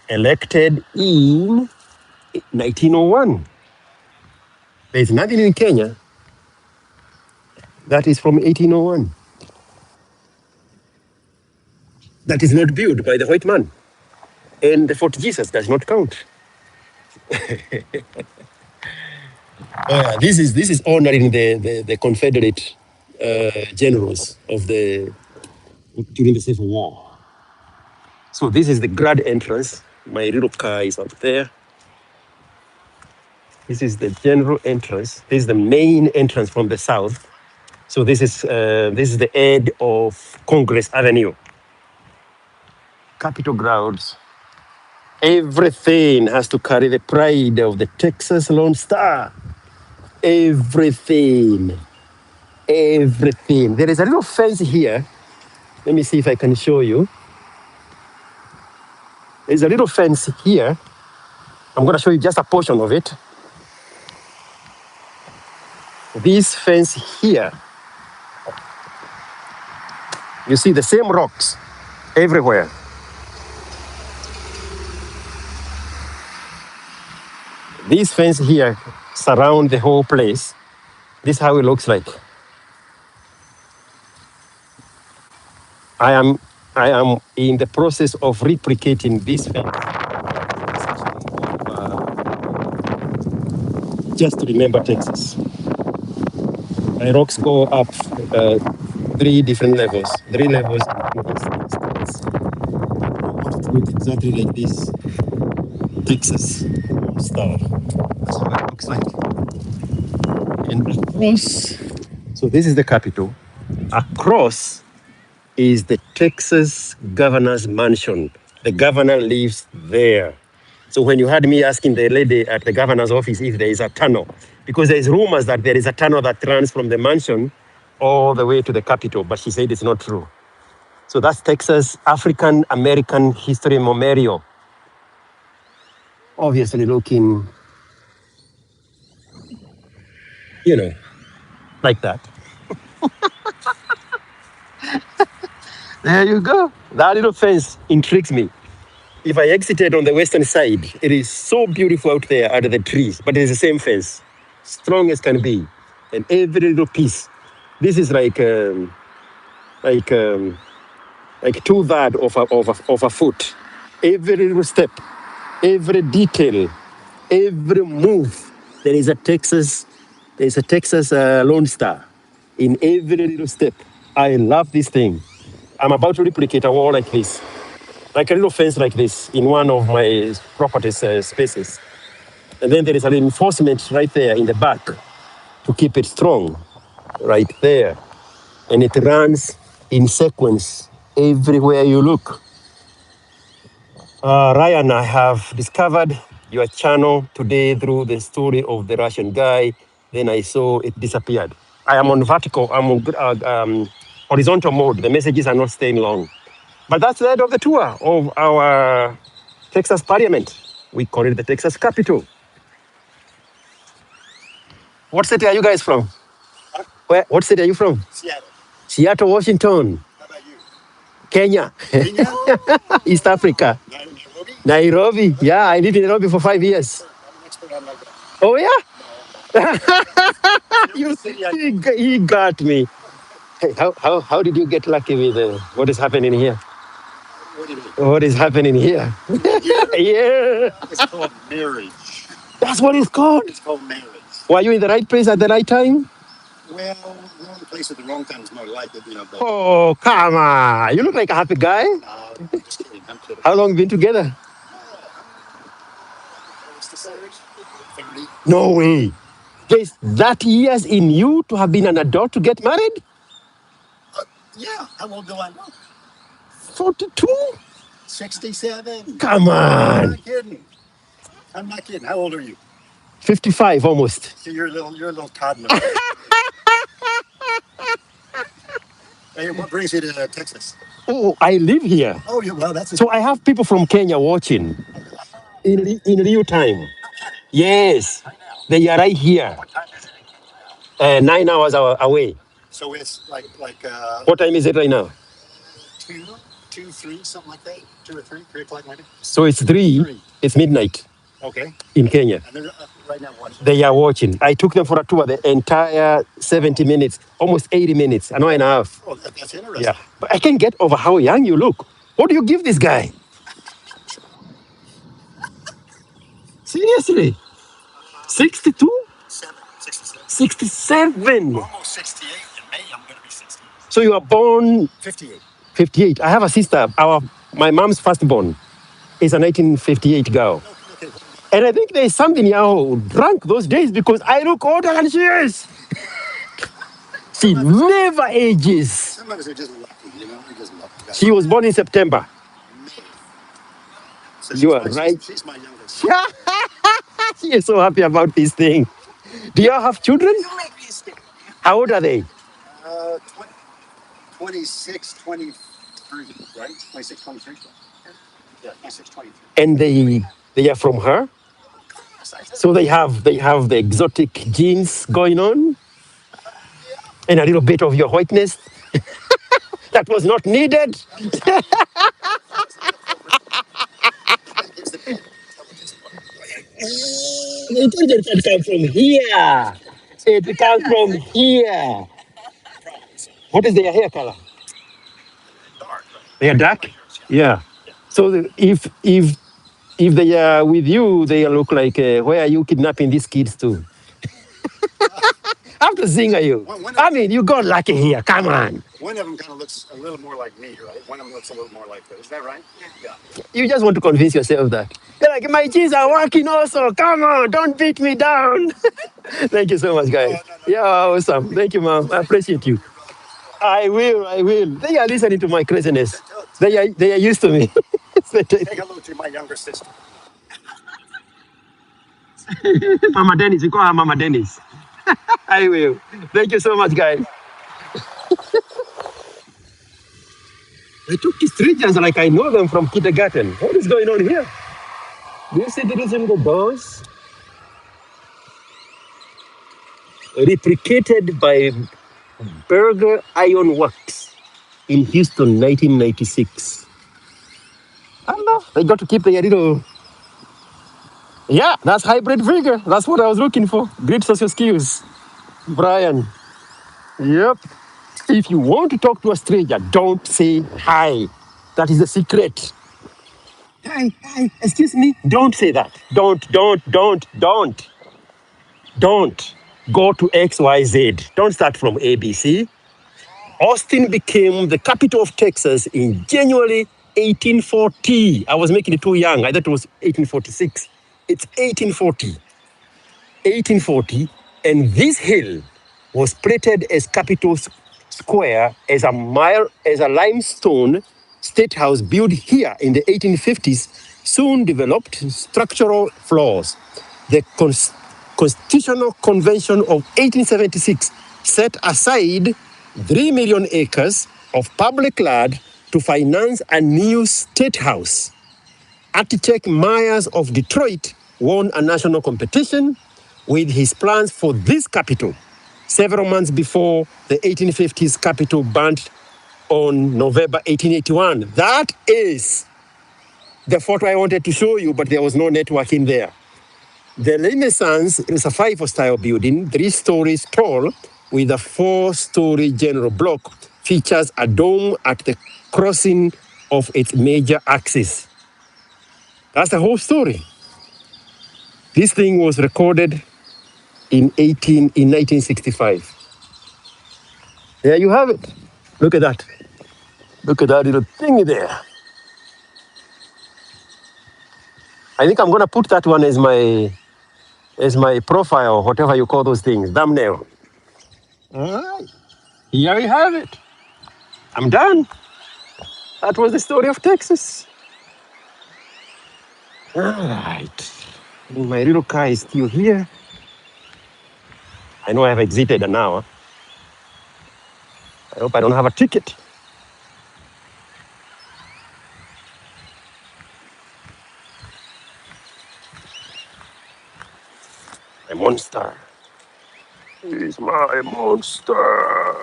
Elected in 1901. There's nothing in Kenya that is from 1801. That is not built by the white man. And the Fort Jesus does not count. This is honoring the Confederate generals of during the Civil War. So this is the grand entrance. My little car is up there. This is the general entrance. This is the main entrance from the south. So this is the end of Congress Avenue. Capitol grounds. Everything has to carry the pride of the Texas Lone Star. Everything. Everything. There is a little fence here. Let me see if I can show you. There's a little fence here. I'm going to show you just a portion of it. This fence here, you see the same rocks everywhere. This fence here surround the whole place. This is how it looks like. I am in the process of replicating this fence. Just to remember Texas. My rocks go up 3 different levels. 3 levels. It looks exactly like this. Texas star. That's how it looks like. And across, so this is the Capitol. Across is the Texas governor's mansion. The governor lives there. So when you heard me asking the lady at the governor's office if there is a tunnel, because there's rumors that there is a tunnel that runs from the mansion all the way to the Capitol, but she said it's not true. So that's Texas African American History Memorial. Obviously looking, like that. There you go. That little fence intrigues me. If I exited on the western side, it is so beautiful out there under the trees, but it is the same fence, strong as can be, and every little piece. This is like 2 thirds of a foot. Every little step, every detail, every move. There is a Texas Lone Star in every little step. I love this thing. I'm about to replicate a wall like this, like a little fence like this in one of my properties spaces. And then there is an reinforcement right there in the back to keep it strong, right there. And it runs in sequence everywhere you look. Ryan, I have discovered your channel today through the story of the Russian guy. Then I saw it disappeared. I am on vertical, I'm on horizontal mode. The messages are not staying long. But that's the end of the tour of our Texas Parliament. We call it the Texas Capitol. What city are you guys from? Huh? Where? What city are you from? Seattle. Seattle, Washington, How about you? Kenya, Kenya? East Africa, Nairobi? Nairobi. Yeah, I lived in Nairobi for 5 years. I'm an expert on my God. Oh yeah, Every city I go. he got me. Hey, how did you get lucky with what is happening here? What do you mean? What is happening here? You mean here? Yeah, It's called marriage. that's what it's called. It's called marriage. Were you in the right place at the right time? Well, wrong place at the wrong time is more like it, but Oh, come on. You look like a happy guy. no, I'm just kidding. I'm kidding. How long been together? What's the saying? 30. No way. There's that years in you to have been an adult to get married? Yeah. How old do I know? 42? 67. Come I'm on. not kidding. I'm not kidding. How old are you? 55 almost. So you're a little toddler. Hey, what brings you to Texas? Oh, I live here. Oh, well, that's a So I have people from Kenya watching in real time. Yes. They are right here. what time is it? 9 hours away. So it's like What time is it right now? 2, 3, something like that. 2 or 3, 3 o'clock maybe. So it's 3. 3. It's midnight Okay. in Kenya. And they're right now watching. They are watching. I took them for a tour the entire 70 minutes, almost 80 minutes, an hour and a half. Oh, that's interesting. Yeah. But I can't get over how young you look. What do you give this guy? Seriously? 62? 67. 67. Almost 68. In May, I'm going to be 60. So you are born 58. 58. I have a sister. My mom's firstborn is a 1958 girl. Okay. And I think there's something here drunk those days because I look older than she is. She never ages. Some of us are just lucky, We're just lucky. She was born in September. May. So You are right. She's my youngest. She is so happy about this thing. Do you have children? You make me scared. How old are they? 26, 23, right? 26, 23. Yeah, 26, 23. And they are from her. So they have the exotic genes going on, and a little bit of your whiteness that was not needed. The intelligence can come from here. It comes from here. What is their hair color? They are dark. Yeah. So if they are with you, they look like where are you kidnapping these kids to? How to sing are you? I mean, you got lucky here. Come on. One of them kind of looks a little more like me, right? One of them looks a little more like her. Is that right? Yeah. You just want to convince yourself that. You're like, my genes are working also. Come on, don't beat me down. Thank you so much, guys. Yeah, awesome. Thank you, mom. I appreciate you. I will. They are listening to my craziness. They are used to me. Say hello to my younger sister. Mama Dennis, we call her Mama Dennis. I will. Thank you so much, guys. I took these strangers like I know them from kindergarten. What is going on here? Do you see the little doors? Replicated by Berger Iron Works in Houston, 1996. Allah, they got to keep their little. Yeah, that's hybrid vigor. That's what I was looking for. Great social skills. Brian. Yep. If you want to talk to a stranger, don't say hi. That is the secret. Hi, excuse me. Don't say that. Don't. Don't go to XYZ. Don't start from ABC. Austin became the capital of Texas in January 1840. I was making it too young. I thought it was 1846. It's 1840. 1840. And this hill was plated as Capitol Square as a limestone state house built here in the 1850s, soon developed structural flaws. The Constitutional Convention of 1876 set aside 3 million acres of public land to finance a new state house. Architect Myers of Detroit won a national competition, with his plans for this capital several months before the 1850s capital burnt on November 1881. That is the photo I wanted to show you, but there was no network in there. The Renaissance is a 5-style building, 3 stories tall, with a 4-story general block, features a dome at the crossing of its major axis. That's the whole story. This thing was recorded in 1965. There you have it. Look at that. Look at that little thing there. I think I'm gonna put that one as my profile, whatever you call those things, thumbnail. All right. Here you have it. I'm done. That was the story of Texas. All right. My little car is still here. I know I have exited an hour. I hope I don't have a ticket. A monster. He's my monster.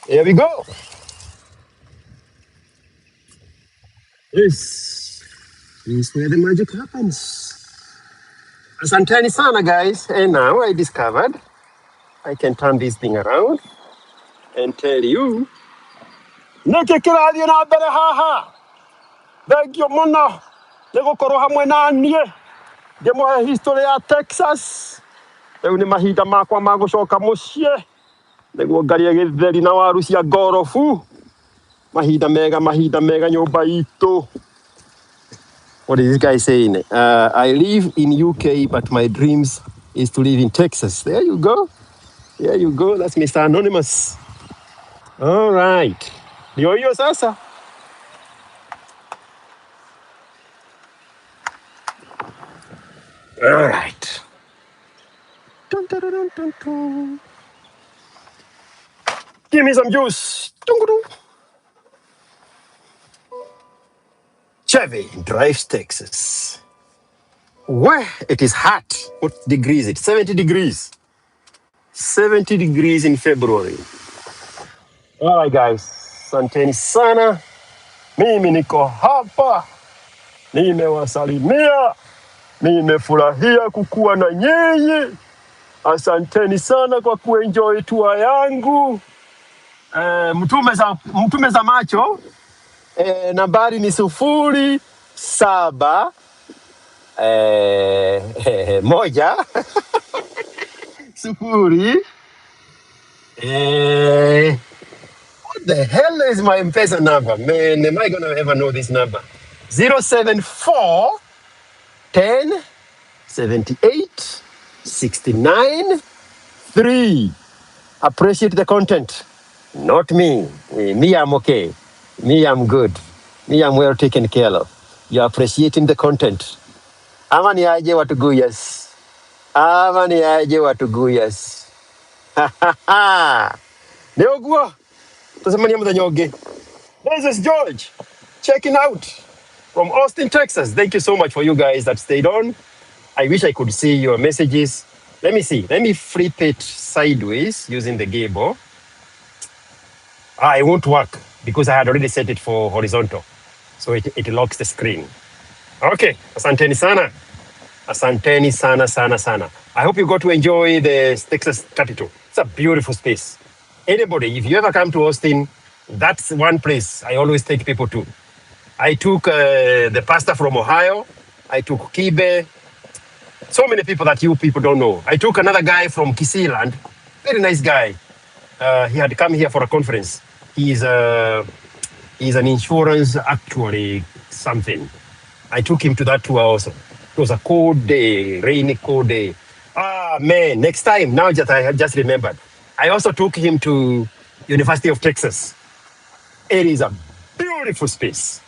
Here we go. This is where the magic happens. Asanteni sana, guys. And now I discovered I can turn this thing around and tell you. Neke kirathie na mbere haha. Thengio muno. Nigukorwo hamwe na nie. Ndimũhe history ya Texas. Rĩu nĩ mahinda makwa ma gũcoka mũciĩ. Nĩguo ngarie gĩtheri na waru cia ngorobu. Mahinda mega nyũmba itũ. What is this guy saying? I live in UK, but my dreams is to live in Texas. There you go. There you go. That's Mr. Anonymous. All right. Ndio hiyo sasa. All right. Dun, dun, dun, dun, dun. Give me some juice. Dun, dun, dun. Chevy drives Texas. Where it is hot. What degree is it? 70 degrees. 70 degrees in February. All right, guys. Asanteni sana. Mimi niko hapa. Nimewasalimia. Nimefurahia kukuwa na nyinyi. Asanteni sana kwa kuenjoy tour yangu. Mtume za macho. Nambari ni 07 moja 0. What the hell is my M-Pesa number? Man, am I gonna ever know this number? 074 10 78 69 3. Appreciate the content. Not me. Me, I'm okay. Me, I'm good. Me, I'm well taken care of. You're appreciating the content. Ama ni aje watuguyas. Ama ni aje watuguyas. Neogua. Tasamania mtanyoge. This is George. Checking out from Austin, Texas. Thank you so much for you guys that stayed on. I wish I could see your messages. Let me see. Let me flip it sideways using the gable. It won't work because I had already set it for horizontal. So it locks the screen. Okay. Asanteni sana. Asanteni sana, sana, sana. I hope you got to enjoy the Texas Capitol. It's a beautiful space. Anybody, if you ever come to Austin, that's one place I always take people to. I took the pastor from Ohio. I took Kibe. So many people that you people don't know. I took another guy from Kisiland. Very nice guy. He had come here for a conference. He's an insurance actuary something. I took him to that tour also. It was a cold day, rainy cold day. Man, next time, now that I just remembered. I also took him to University of Texas. It is a beautiful space.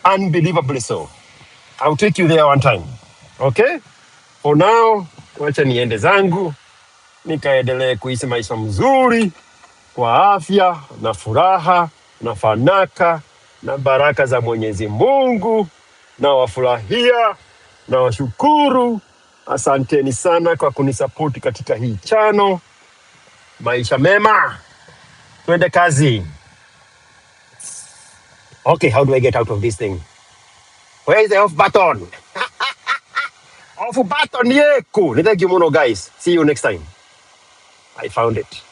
Unbelievably so. I'll take you there one time. Okay? For now, wacha niende zangu. Nikaendelee kuishi maisha mzuri, kwa afya, na furaha, na fanaka, na baraka za Mwenyezi Mungu. Na wafurahia na washukuru. Asanteni sana kwa kunisapoti katika hii chano. Maisha mema, twende kazi. Okay, how do I get out of this thing? Where is the off button? Off button, yeah, cool. Thank you, Mono, guys. See you next time. I found it.